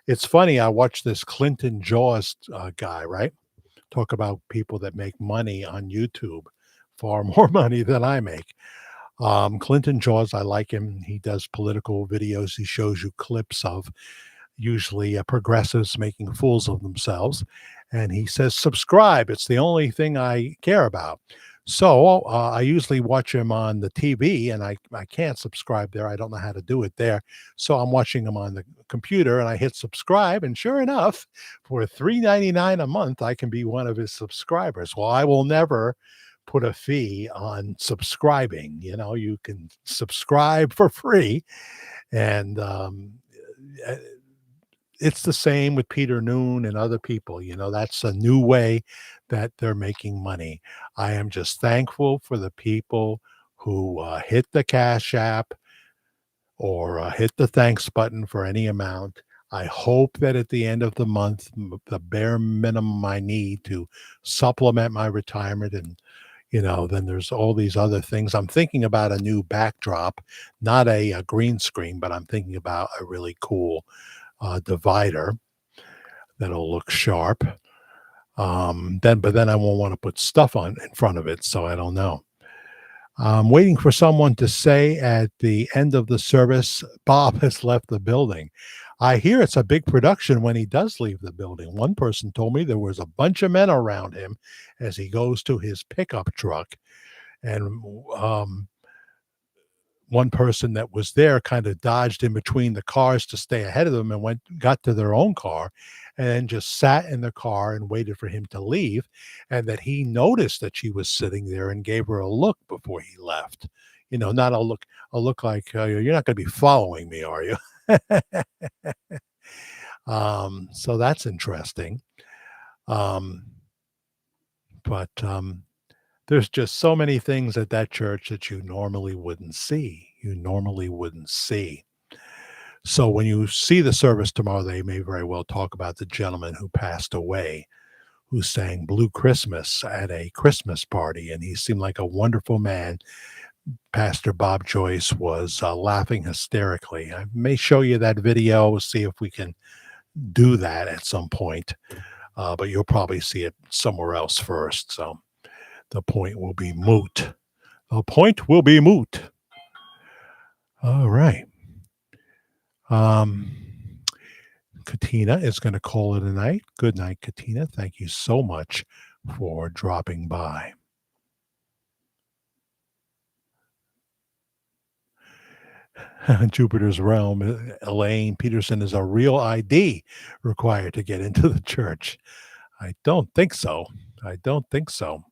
It's funny. I watched this Clinton Jaws guy, right? Talk about people that make money on YouTube, far more money than I make. Clinton Jaws, I like him. He does political videos. He shows you clips of usually progressives making fools of themselves. And he says, subscribe. It's the only thing I care about. So I usually watch him on the TV, and I can't subscribe there. I don't know how to do it there. So I'm watching him on the computer, and I hit subscribe. And sure enough, for $3.99 a month, I can be one of his subscribers. Well, I will never put a fee on subscribing. You know, you can subscribe for free. And it's the same with Peter Noon and other people. You know, that's a new way that they're making money. I am just thankful for the people who hit the Cash App or hit the thanks button for any amount. I hope that at the end of the month, the bare minimum I need to supplement my retirement, and then there's all these other things. I'm thinking about a new backdrop, not a green screen, but I'm thinking about a really cool divider that'll look sharp. But then I won't want to put stuff on in front of it, so I don't know. I'm waiting for someone to say at the end of the service, Bob has left the building. I hear it's a big production when he does leave the building. One person told me there was a bunch of men around him as he goes to his pickup truck. And one person that was there kind of dodged in between the cars to stay ahead of them and got to their own car and then just sat in the car and waited for him to leave, and that he noticed that she was sitting there and gave her a look before he left. Not a look like, you're not going to be following me, are you? So that's interesting. But There's just so many things at that church that you normally wouldn't see. You normally wouldn't see. So when you see the service tomorrow, they may very well talk about the gentleman who passed away, who sang Blue Christmas at a Christmas party, and he seemed like a wonderful man. Pastor Bob Joyce was laughing hysterically. I may show you that video, see if we can do that at some point, but you'll probably see it somewhere else first. So the point will be moot. The point will be moot. All right. Katina is going to call it a night. Good night, Katina. Thank you so much for dropping by. Jupiter's Realm, Elaine Peterson, is a real ID required to get into the church. I don't think so. I don't think so.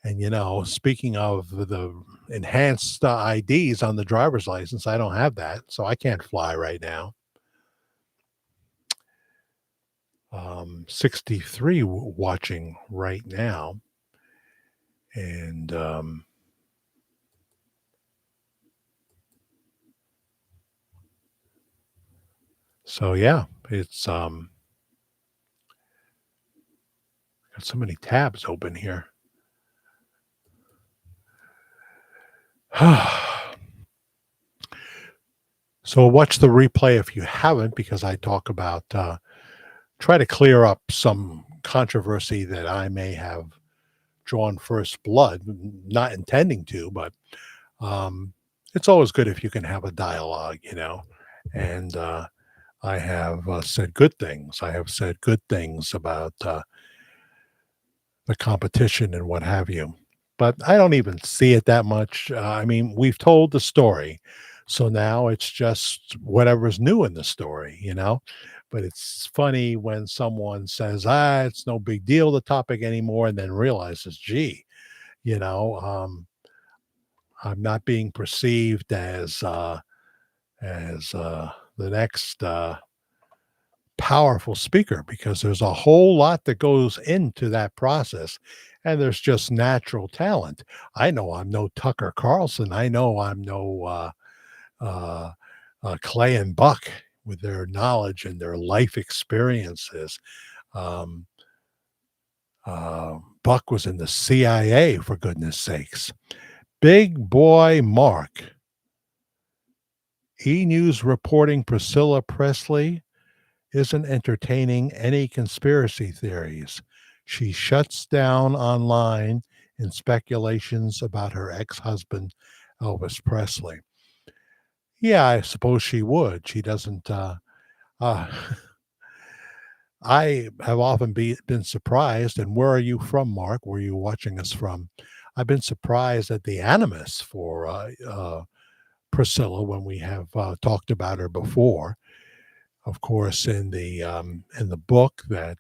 And, you know, speaking of the enhanced IDs on the driver's license, I don't have that, so I can't fly right now. 63 watching right now. And so, yeah, it's got so many tabs open here. So watch the replay if you haven't, because I talk about try to clear up some controversy that I may have drawn first blood, not intending to, but it's always good if you can have a dialogue, you know. And I have said good things. I have said good things about the competition and what have you. But I don't even see it that much. I mean, we've told the story, so now it's just whatever's new in the story, you know. But it's funny when someone says, it's no big deal, the topic anymore, and then realizes, gee, you know, I'm not being perceived as the next powerful speaker, because there's a whole lot that goes into that process, and there's just natural talent. I know I'm no Tucker Carlson. I know I'm no Clay and Buck with their knowledge and their life experiences. Buck was in the CIA, for goodness sakes. Big boy Mark. E-News reporting Priscilla Presley isn't entertaining any conspiracy theories. She shuts down online in speculations about her ex-husband, Elvis Presley. Yeah, I suppose she would. She doesn't. I have often been surprised. And where are you from, Mark? Where are you watching us from? I've been surprised at the animus for Priscilla when we have talked about her before. Of course, in the book that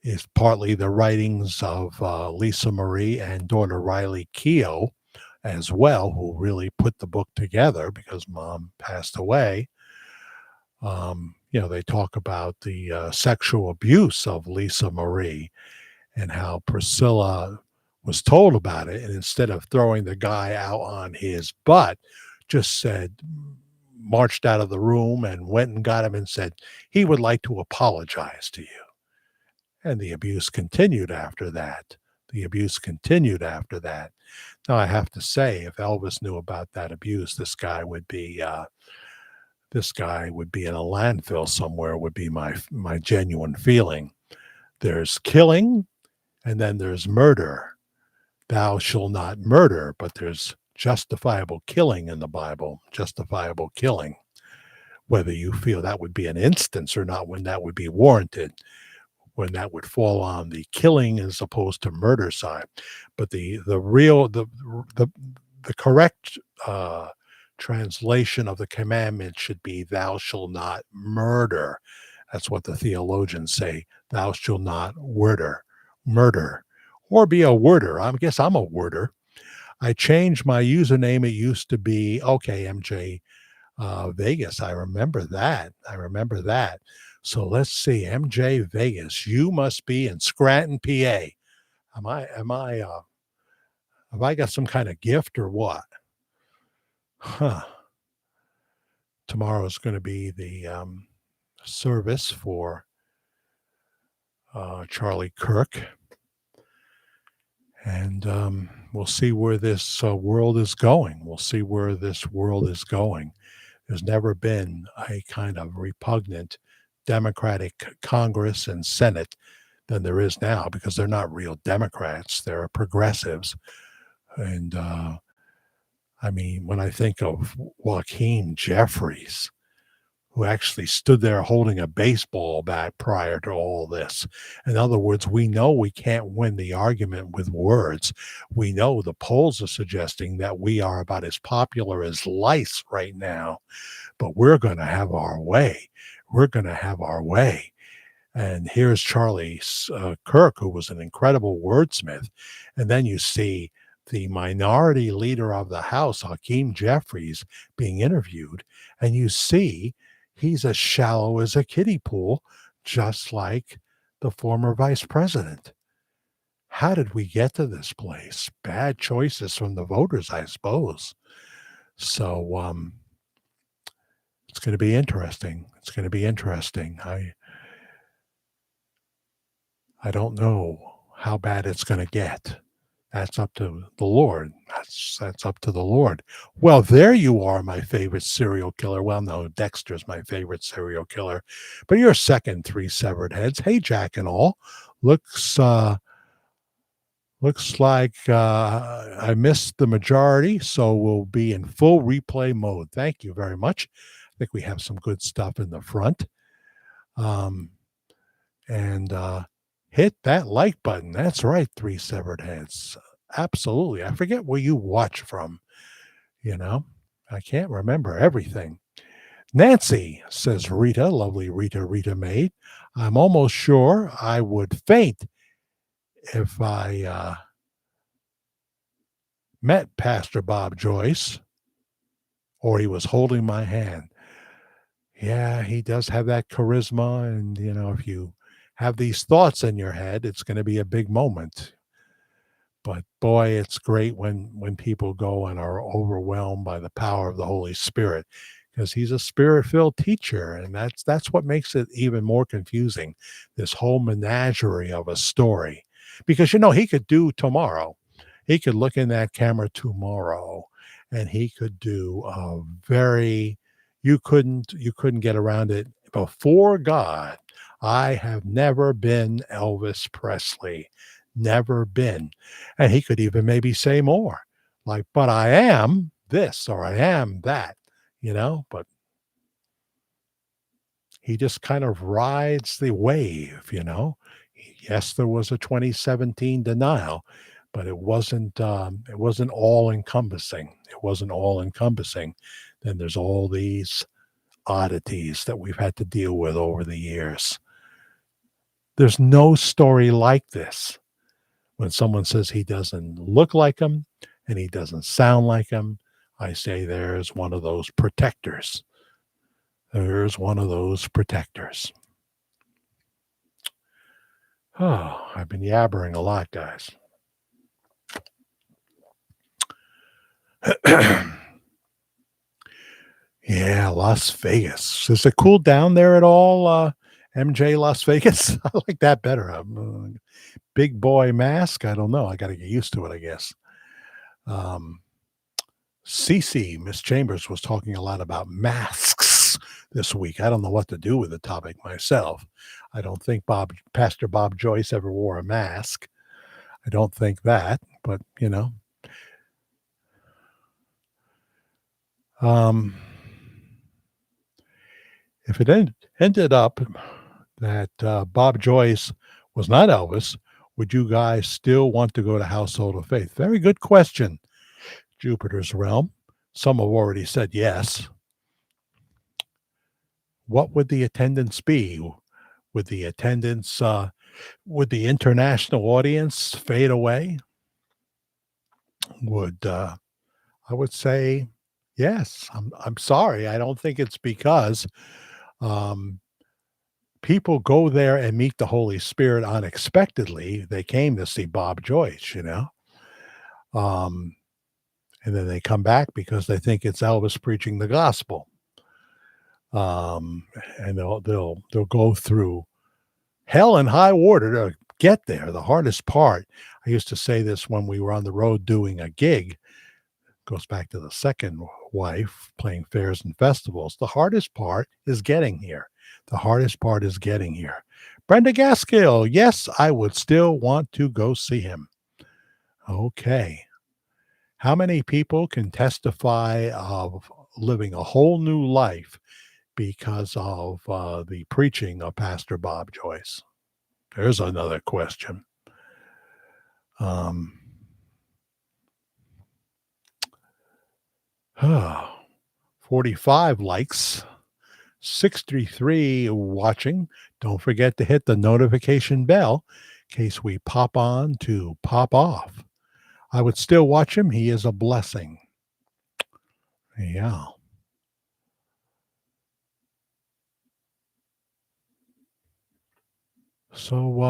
is partly the writings of Lisa Marie and daughter Riley Keough as well, who really put the book together because mom passed away. You know, they talk about the sexual abuse of Lisa Marie and how Priscilla was told about it, and instead of throwing the guy out on his butt, just said, marched out of the room and went and got him and said he would like to apologize to you. And the abuse continued after that. The abuse continued after that. Now, I have to say, if Elvis knew about that abuse, this guy would be in a landfill somewhere, would be my genuine feeling. There's killing, and then there's murder. Thou shalt not murder, but there's justifiable killing in the Bible, justifiable killing. Whether you feel that would be an instance or not, when that would be warranted, when that would fall on the killing as opposed to murder side. But the correct translation of the commandment should be, thou shalt not murder. That's what the theologians say. Thou shalt not murder, or be a worder. I guess I'm a worder. I changed my username. It used to be, MJ Vegas. I remember that. So let's see, MJ Vegas. You must be in Scranton, PA. Am I Have I got some kind of gift or what? Huh. Tomorrow is going to be the service for Charlie Kirk. And we'll see where this world is going. We'll see where this world is going. There's never been a kind of repugnant Democratic Congress and Senate than there is now, because they're not real Democrats. They're progressives. And I mean, when I think of Joaquin Jeffries, who actually stood there holding a baseball bat prior to all this. In other words, we know we can't win the argument with words. We know the polls are suggesting that we are about as popular as lice right now, but we're going to have our way. We're going to have our way. And here's Charlie Kirk, who was an incredible wordsmith. And then you see the minority leader of the House, Hakeem Jeffries, being interviewed, and you see he's as shallow as a kiddie pool, just like the former vice president. How did we get to this place? Bad choices from the voters, I suppose. So it's going to be interesting. It's going to be interesting. I don't know how bad it's going to get. That's up to the Lord. That's up to the Lord. Well, there you are, my favorite serial killer. Well, no, Dexter's my favorite serial killer. But your second three severed heads. Hey, Jack and all. Looks like I missed the majority, so we'll be in full replay mode. Thank you very much. I think we have some good stuff in the front. And hit that like button. That's right, three severed heads. Absolutely. I forget where you watch from. I can't remember everything. Nancy, says Rita, lovely Rita Maid. I'm almost sure I would faint if I met Pastor Bob Joyce or he was holding my hand. Yeah, he does have that charisma. And, if you have these thoughts in your head, it's going to be a big moment. But boy, it's great when people go and are overwhelmed by the power of the Holy Spirit, because he's a spirit-filled teacher, and that's what makes it even more confusing, this whole menagerie of a story. Because he could do tomorrow. He could look in that camera tomorrow, and he could do a very you couldn't get around it. Before God, I have never been Elvis Presley. Never been. And he could even maybe say more, like, but I am this or I am that, but he just kind of rides the wave. Yes, there was a 2017 denial, but it wasn't all encompassing. It wasn't all encompassing. Then there's all these oddities that we've had to deal with over the years. There's no story like this. When someone says he doesn't look like him and he doesn't sound like him, I say there's one of those protectors. There's one of those protectors. Oh, I've been yabbering a lot, guys. Yeah, Las Vegas. Is it cool down there at all, MJ Las Vegas? I like that better. Big boy mask. I don't know. I got to get used to it, I guess. Cece, Miss Chambers, was talking a lot about masks this week. I don't know what to do with the topic myself. I don't think Pastor Bob Joyce ever wore a mask. I don't think that, but if it ended up that Bob Joyce was not Elvis, would you guys still want to go to Household of Faith? Very good question, Jupiter's Realm. Some have already said yes. What would the attendance be? Would the attendance, would the international audience fade away? I would say yes. I'm sorry. I don't think it's because people go there and meet the Holy Spirit unexpectedly. They came to see Bob Joyce, Um, and then they come back because they think it's Elvis preaching the gospel. Um, and they'll go through hell and high water to get there. The hardest part, I used to say this when we were on the road doing a gig, goes back to the second wife playing fairs and festivals. The hardest part is getting here. The hardest part is getting here. Brenda Gaskill, yes, I would still want to go see him. Okay. How many people can testify of living a whole new life because of the preaching of Pastor Bob Joyce? There's another question. Um, 45 likes, 63 watching. Don't forget to hit the notification bell in case we pop on to pop off. I would still watch him. He is a blessing. Yeah. So,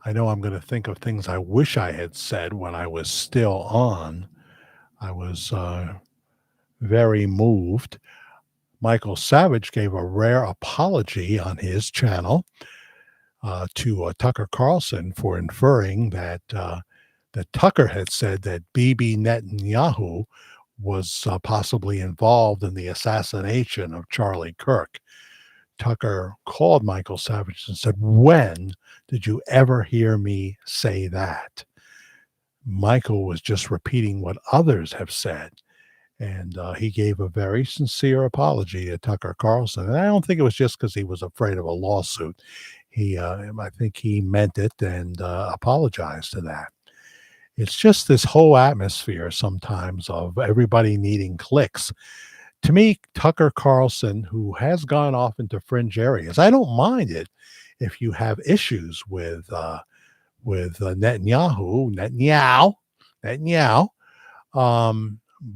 I know I'm going to think of things I wish I had said when I was still on. I was very moved. Michael Savage gave a rare apology on his channel to Tucker Carlson for inferring that that Tucker had said that Bibi Netanyahu was possibly involved in the assassination of Charlie Kirk. Tucker called Michael Savage and said, "When did you ever hear me say that?" Michael was just repeating what others have said. And he gave a very sincere apology to Tucker Carlson. And I don't think it was just because he was afraid of a lawsuit. I think he meant it and apologized to that. It's just this whole atmosphere sometimes of everybody needing clicks. To me, Tucker Carlson, who has gone off into fringe areas, I don't mind it if you have issues with Netanyahu.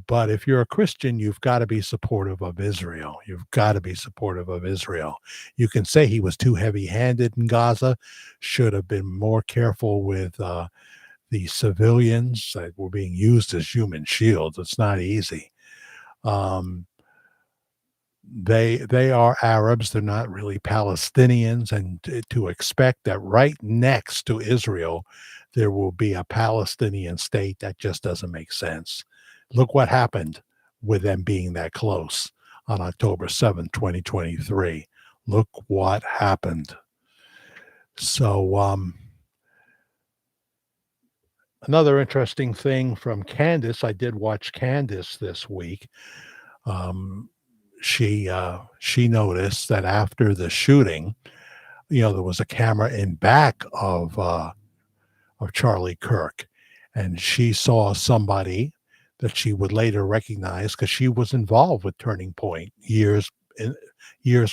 But if you're a Christian, you've got to be supportive of Israel. You've got to be supportive of Israel. You can say he was too heavy-handed in Gaza, should have been more careful with the civilians that were being used as human shields. It's not easy. They are Arabs. They're not really Palestinians. And to expect that right next to Israel, there will be a Palestinian state, that just doesn't make sense. Look what happened with them being that close on October 7th, 2023. Look what happened. So, another interesting thing from Candace, I did watch Candace this week. She noticed that after the shooting, there was a camera in back of Charlie Kirk, and she saw somebody that she would later recognize because she was involved with Turning Point years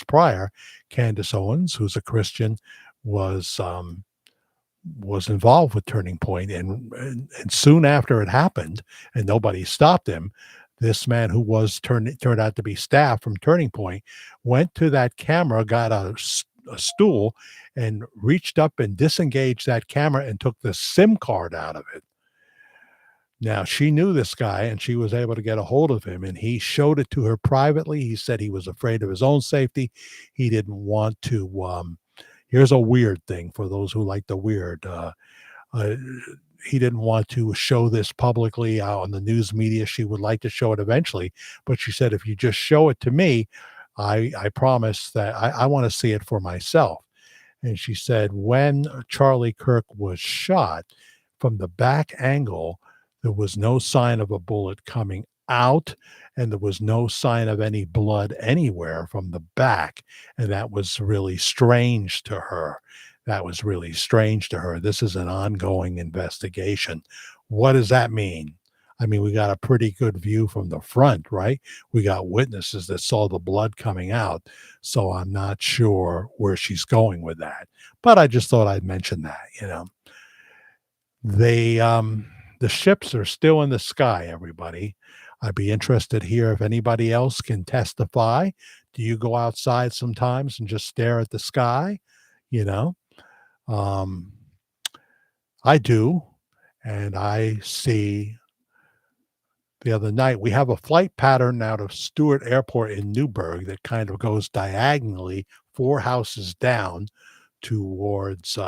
prior. Candace Owens, who's a Christian, was involved with Turning Point, and soon after it happened, and nobody stopped him, this man who was turned out to be staff from Turning Point went to that camera, got a stool, and reached up and disengaged that camera and took the SIM card out of it. Now, she knew this guy, and she was able to get a hold of him, and he showed it to her privately. He said he was afraid of his own safety. He didn't want to. Here's a weird thing for those who like the weird. He didn't want to show this publicly on the news media. She would like to show it eventually, but she said, if you just show it to me, I promise that I want to see it for myself. And she said, when Charlie Kirk was shot, from the back angle, there was no sign of a bullet coming out, and there was no sign of any blood anywhere from the back. And that was really strange to her. This is an ongoing investigation. What does that mean? I mean, we got a pretty good view from the front, right? We got witnesses that saw the blood coming out. So I'm not sure where she's going with that. But I just thought I'd mention that, the ships are still in the sky, everybody. I'd be interested here if anybody else can testify. Do you go outside sometimes and just stare at the sky? Um, I do. And I see the other night, we have a flight pattern out of Stewart Airport in Newburgh that kind of goes diagonally 4 houses down towards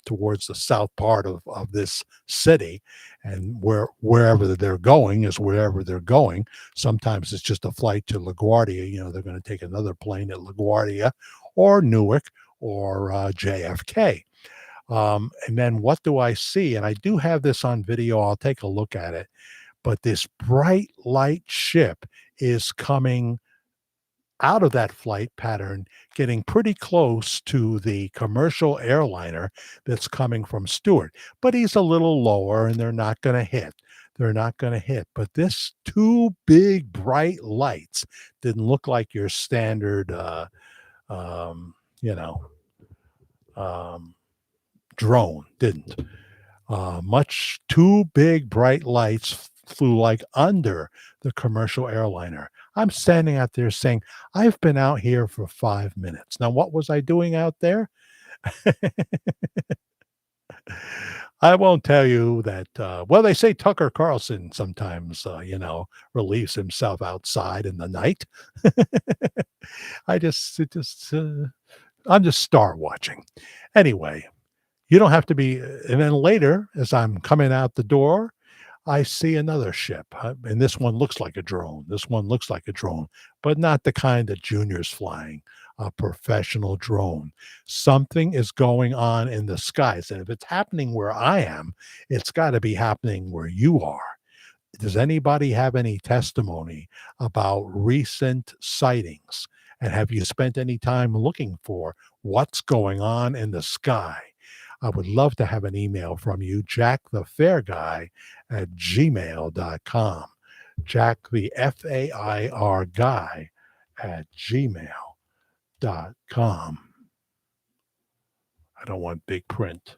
towards the south part of this city, and wherever they're going is wherever they're going. Sometimes it's just a flight to LaGuardia. They're going to take another plane at LaGuardia or Newark or JFK. And then what do I see? And I do have this on video. I'll take a look at it. But this bright light ship is coming out of that flight pattern, getting pretty close to the commercial airliner that's coming from Stewart. But he's a little lower and they're not going to hit. They're not going to hit. But this two big bright lights didn't look like your standard, drone, didn't. Much two big bright lights flew like under the commercial airliner. I'm standing out there saying, I've been out here for 5 minutes. Now, what was I doing out there? I won't tell you that. They say Tucker Carlson sometimes, relieves himself outside in the night. I'm just star watching. Anyway, you don't have to be. And then later, as I'm coming out the door, I see another ship, and this one looks like a drone. This one looks like a drone, but not the kind that Junior's flying, a professional drone. Something is going on in the skies, and if it's happening where I am, it's got to be happening where you are. Does anybody have any testimony about recent sightings? And have you spent any time looking for what's going on in the sky? I would love to have an email from you, jackthefairguy@gmail.com. Jack the FAIR guy @gmail.com. I don't want big print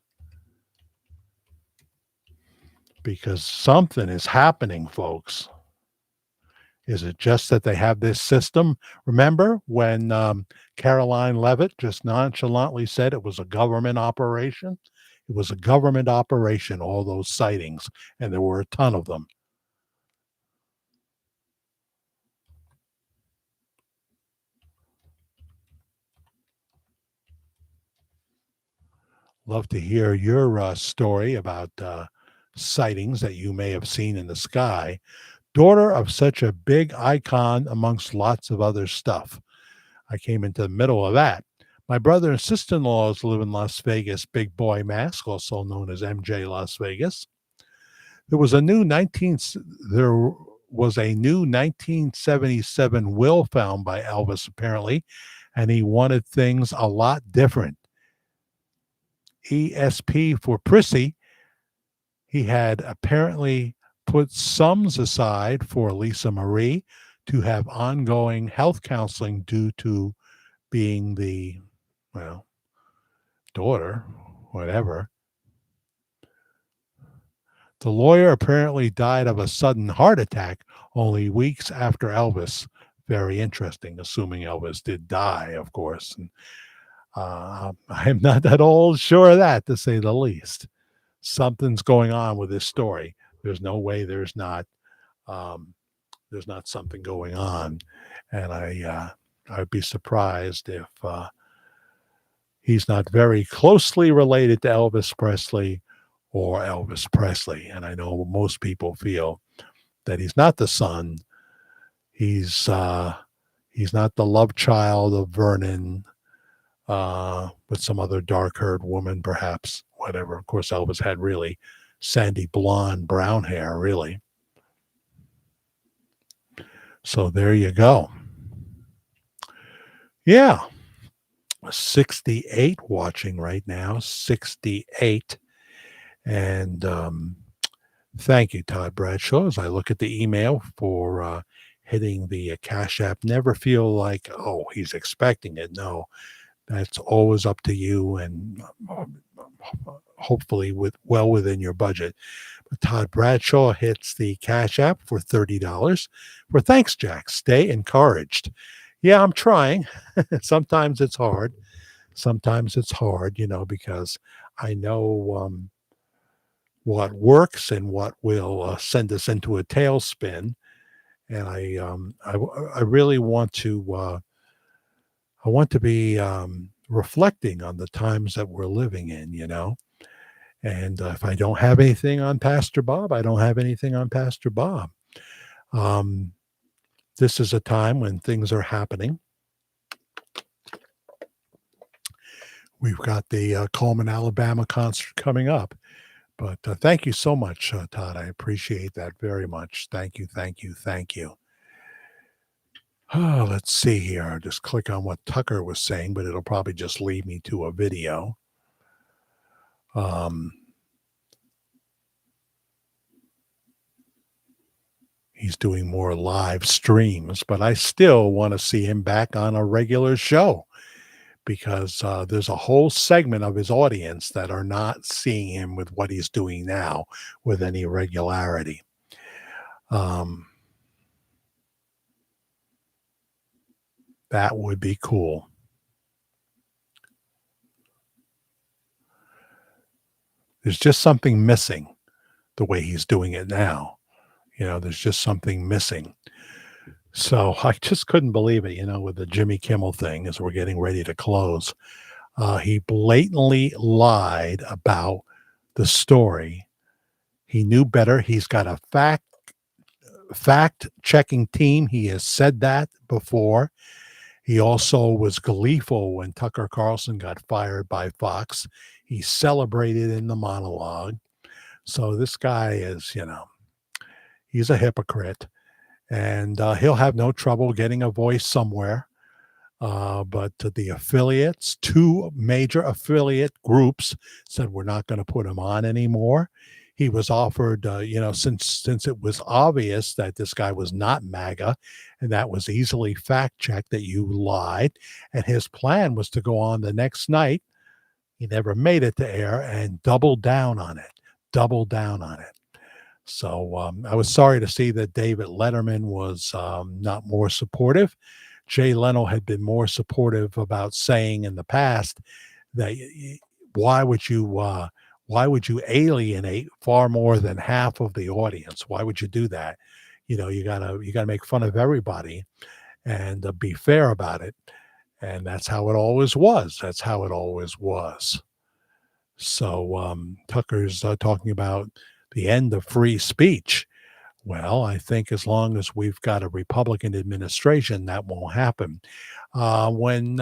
because something is happening, folks. Is it just that they have this system? Remember when Caroline Leavitt just nonchalantly said it was a government operation? It was a government operation, all those sightings, and there were a ton of them. Love to hear your story about sightings that you may have seen in the sky. Daughter of such a big icon amongst lots of other stuff. I came into the middle of that. My brother and sister-in-laws live in Las Vegas, Big Boy Mask, also known as MJ Las Vegas. There was a new 1977 will found by Elvis, apparently, and he wanted things a lot different. ESP for PRESLEY, he had apparently put sums aside for Lisa Marie to have ongoing health counseling due to being the, daughter, whatever. The lawyer apparently died of a sudden heart attack only weeks after Elvis. Very interesting, assuming Elvis did die, of course. And I'm not at all sure of that, to say the least. Something's going on with this story. There's no way there's not something going on, and I'd be surprised if he's not very closely related to Elvis Presley or Elvis Presley. And I know most people feel that he's not the son. He's not the love child of Vernon with some other dark-haired woman, perhaps. Whatever. Of course, Elvis had really sandy blonde brown hair, really. So there you go. Yeah. 68 watching right now. 68. And thank you, Todd Bradshaw. As I look at the email for hitting the Cash App, never feel like, oh, he's expecting it. No, that's always up to you, and hopefully well within your budget. But Todd Bradshaw hits the Cash App for $30 for thanks, Jack. Stay encouraged. Yeah, I'm trying. Sometimes it's hard. Because I know what works and what will send us into a tailspin. And I really want to be reflecting on the times that we're living in, you know. And if I don't have anything on Pastor Bob, I don't have anything on Pastor Bob. This is a time when things are happening. We've got the Coleman, Alabama concert coming up. But thank you so much, Todd. I appreciate that very much. Thank you, thank you, thank you. Let's see here. I'll just click on what Tucker was saying, but it'll probably just lead me to a video. He's doing more live streams, but I still want to see him back on a regular show because there's a whole segment of his audience that are not seeing him with what he's doing now with any regularity. That would be cool. There's just something missing the way he's doing it now. You know, there's just something missing. So I just couldn't believe it, you know, with the Jimmy Kimmel thing as we're getting ready to close. He blatantly lied about the story. He knew better. He's got a fact-checking team. He has said that before. He also was gleeful when Tucker Carlson got fired by Fox. He celebrated in the monologue. So this guy is, you know, he's a hypocrite. And he'll have no trouble getting a voice somewhere. But the affiliates, 2 major affiliate groups said we're not going to put him on anymore. He was offered, you know, since it was obvious that this guy was not MAGA, and that was easily fact-checked that you lied, and his plan was to go on the next night. He never made it to air and double down on it. So I was sorry to see that David Letterman was not more supportive. Jay Leno had been more supportive about saying in the past that why would you alienate far more than half of the audience? Why would you do that? You know, you gotta make fun of everybody and be fair about it. And that's how it always was. So Tucker's talking about the end of free speech. Well, I think as long as we've got a Republican administration, that won't happen. When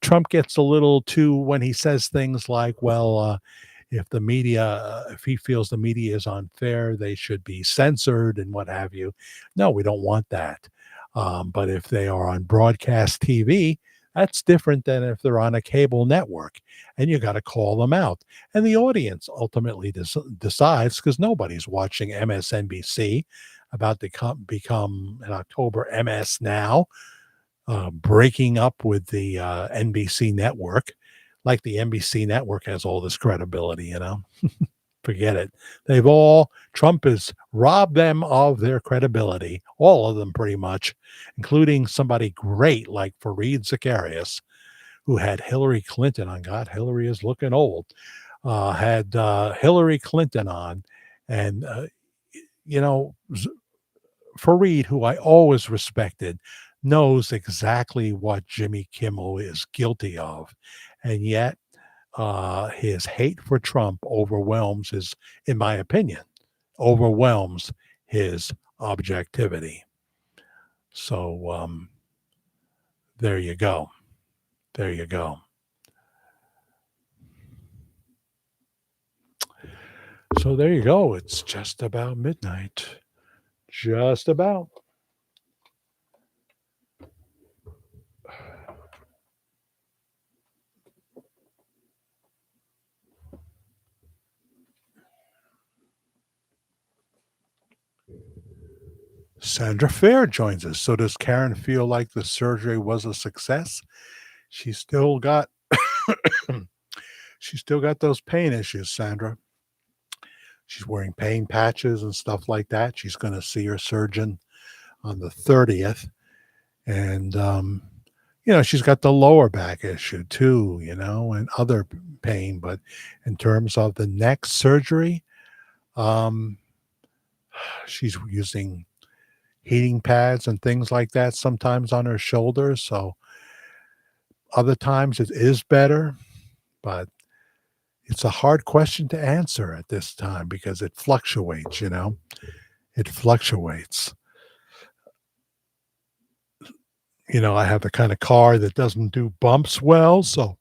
Trump gets a little too, when he says things like, well, if the media, if he feels the media is unfair, they should be censored and what have you. No, we don't want that. But if they are on broadcast TV, that's different than if they're on a cable network, and you got to call them out. And the audience ultimately decides, because nobody's watching MSNBC, about to become in October MS Now, breaking up with the NBC network. Like the NBC network has all this credibility, you know. Forget it. Trump has robbed them of their credibility, all of them pretty much, including somebody great like Fareed Zakaria, who had Hillary Clinton on. God, Hillary is looking old. Had Hillary Clinton on. And, you know, Fareed, who I always respected, knows exactly what Jimmy Kimmel is guilty of. And yet, his hate for Trump overwhelms his, in my opinion, overwhelms his objectivity. So there you go. So there you go. It's just about midnight. Just about. Sandra Fair joins us. So does Karen feel like the surgery was a success? She's still got those pain issues, Sandra. She's wearing pain patches and stuff like that. She's going to see her surgeon on the 30th. And you know, she's got the lower back issue too, you know, and other pain. But in terms of the neck surgery, Um, she's using heating pads and things like that sometimes on her shoulders. So other times it is better, but it's a hard question to answer at this time because it fluctuates, it fluctuates. I have the kind of car that doesn't do bumps well. So,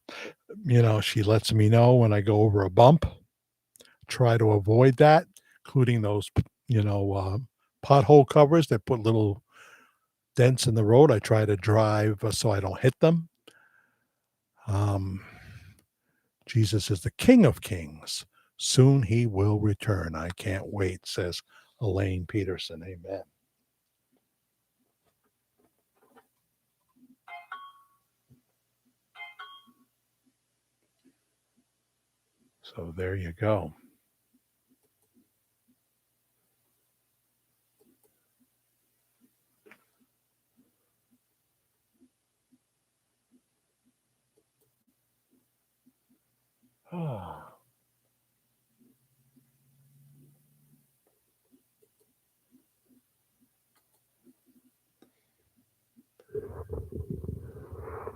she lets me know when I go over a bump, try to avoid that, including those, pothole covers that put little dents in the road. I try to drive so I don't hit them. Um, Jesus is the King of Kings. Soon he will return. I can't wait, says Elaine Peterson. Amen. So there you go.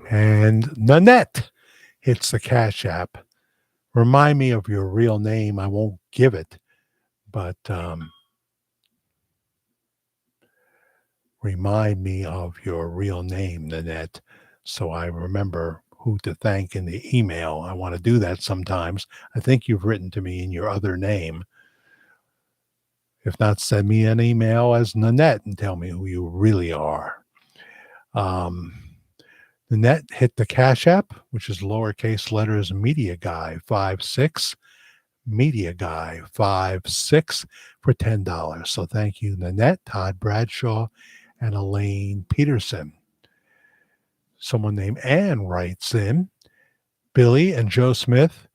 And Nanette hits the Cash App. Remind me of your real name. I won't give it, but remind me of your real name, Nanette, so I remember who to thank in the email. I want to do that sometimes. I think you've written to me in your other name. If not, send me an email as Nanette and tell me who you really are. Nanette hit the Cash App, which is lowercase letters Media Guy 56, Media Guy 56 for $10. So thank you, Nanette, Todd Bradshaw, and Elaine Peterson. Someone named Ann writes in, Billy and Joe Smith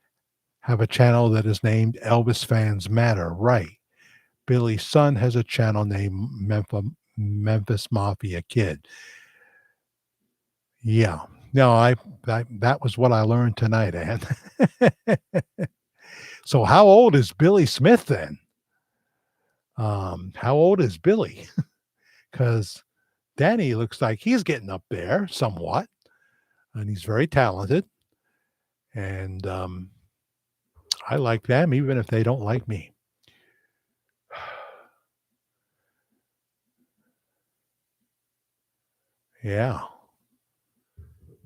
have a channel that is named Elvis Fans Matter. Right. Billy's son has a channel named Memphis Mafia Kid. Yeah. No, that was what I learned tonight, Ann. So how old is Billy Smith then? How old is Billy? Because Danny looks like he's getting up there somewhat, and he's very talented. And I like them, even if they don't like me. Yeah.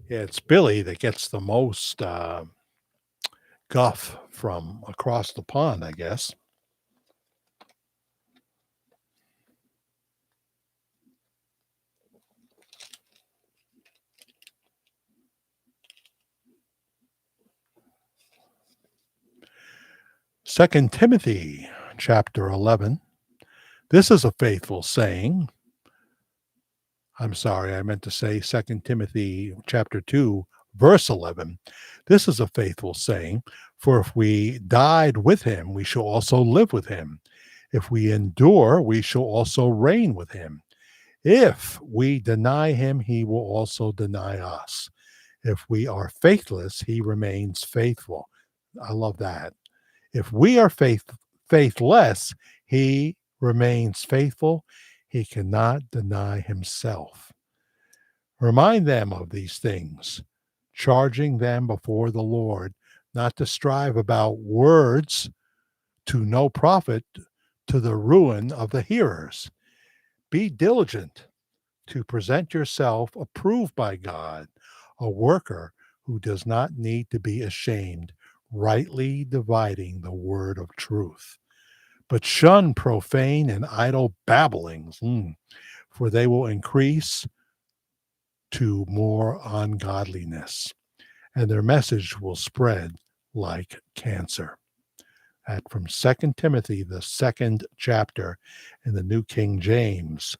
Yeah, it's Billy that gets the most guff from across the pond, I guess. Second Timothy chapter 11. This is a faithful saying. I'm sorry, I meant to say 2 Timothy chapter 2, verse 11. This is a faithful saying, for if we died with him, we shall also live with him. If we endure, we shall also reign with him. If we deny him, he will also deny us. If we are faithless, he remains faithful. I love that. If we are faithless, he remains faithful. He cannot deny himself. Remind them of these things, charging them before the Lord not to strive about words to no profit, to the ruin of the hearers. Be diligent to present yourself approved by God, a worker who does not need to be ashamed, rightly dividing the word of truth. But shun profane and idle babblings, for they will increase to more ungodliness, and their message will spread like cancer. That from 2 Timothy, the second chapter in the New King James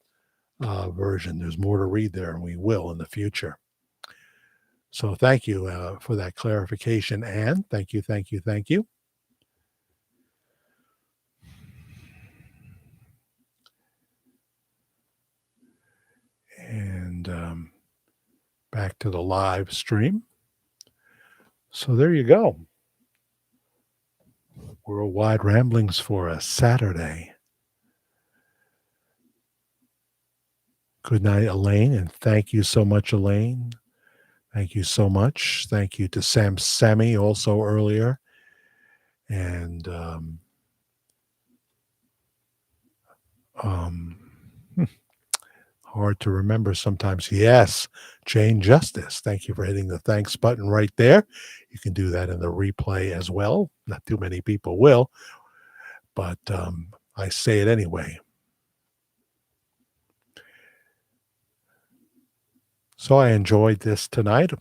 version. There's more to read there, and we will in the future. So thank you for that clarification, Anne. Thank you, thank you, thank you. And back to the live stream. So there you go. Worldwide Ramblings for a Saturday. Good night, Elaine, and thank you so much, Elaine. Thank you so much. Thank you to Sammy also earlier. And hard to remember sometimes. Yes, Jane Justice. Thank you for hitting the thanks button right there. You can do that in the replay as well. Not too many people will, but I say it anyway. So I enjoyed this tonight,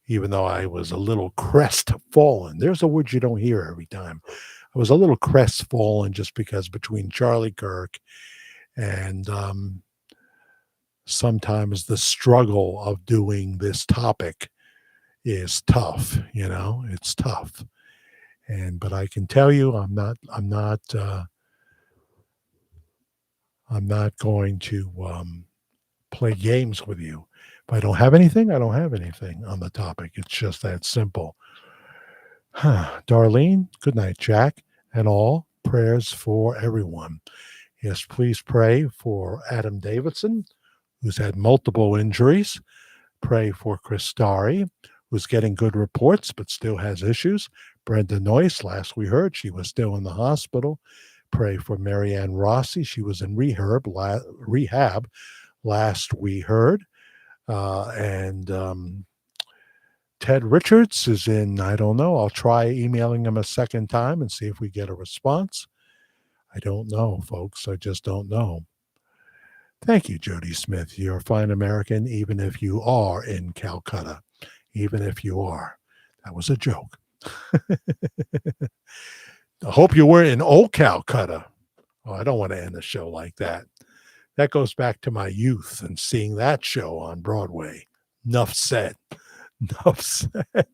even though I was a little crestfallen. There's a word you don't hear every time. I was a little crestfallen just because between Charlie Kirk and sometimes the struggle of doing this topic is tough. It's tough. But I can tell you, I'm not going to play games with you. If I don't have anything, I don't have anything on the topic. It's just that simple. Darlene, good night, Jack, and all prayers for everyone. Yes, please pray for Adam Davidson, who's had multiple injuries. Pray for Christari, who's getting good reports but still has issues. Brenda Noyce, last we heard, she was still in the hospital. Pray for Marianne Rossi. She was in rehab last we heard. Ted Richards is in, I don't know. I'll try emailing him a second time and see if we get a response. I don't know, folks. I just don't know. Thank you, Jody Smith. You're a fine American, even if you are in Calcutta. Even if you are. That was a joke. I hope you were in old Calcutta. Oh, I don't want to end the show like that. That goes back to my youth and seeing that show on Broadway. Enough said. Enough said.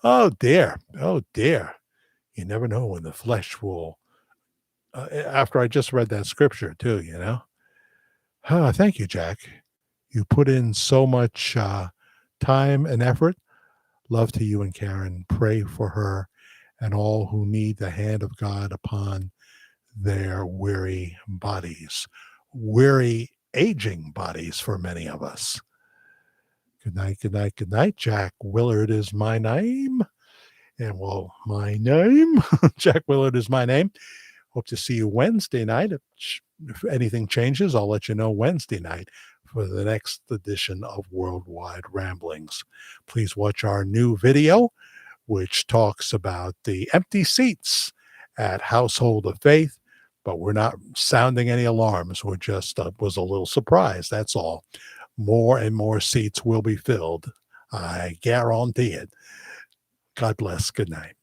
Oh, dear. Oh, dear. You never know when the flesh will. After I just read that scripture, too, Thank you, Jack. You put in so much time and effort. Love to you and Karen. Pray for her and all who need the hand of God upon their weary bodies. Weary, aging bodies for many of us. Good night, good night, good night. Jack Willard is my name. And my name, Jack Willard is my name. Hope to see you Wednesday night. If anything changes, I'll let you know Wednesday night for the next edition of Worldwide Ramblings. Please watch our new video, which talks about the empty seats at Household of Faith, but we're not sounding any alarms. We're just was a little surprised. That's all. More and more seats will be filled. I guarantee it. God bless. Good night.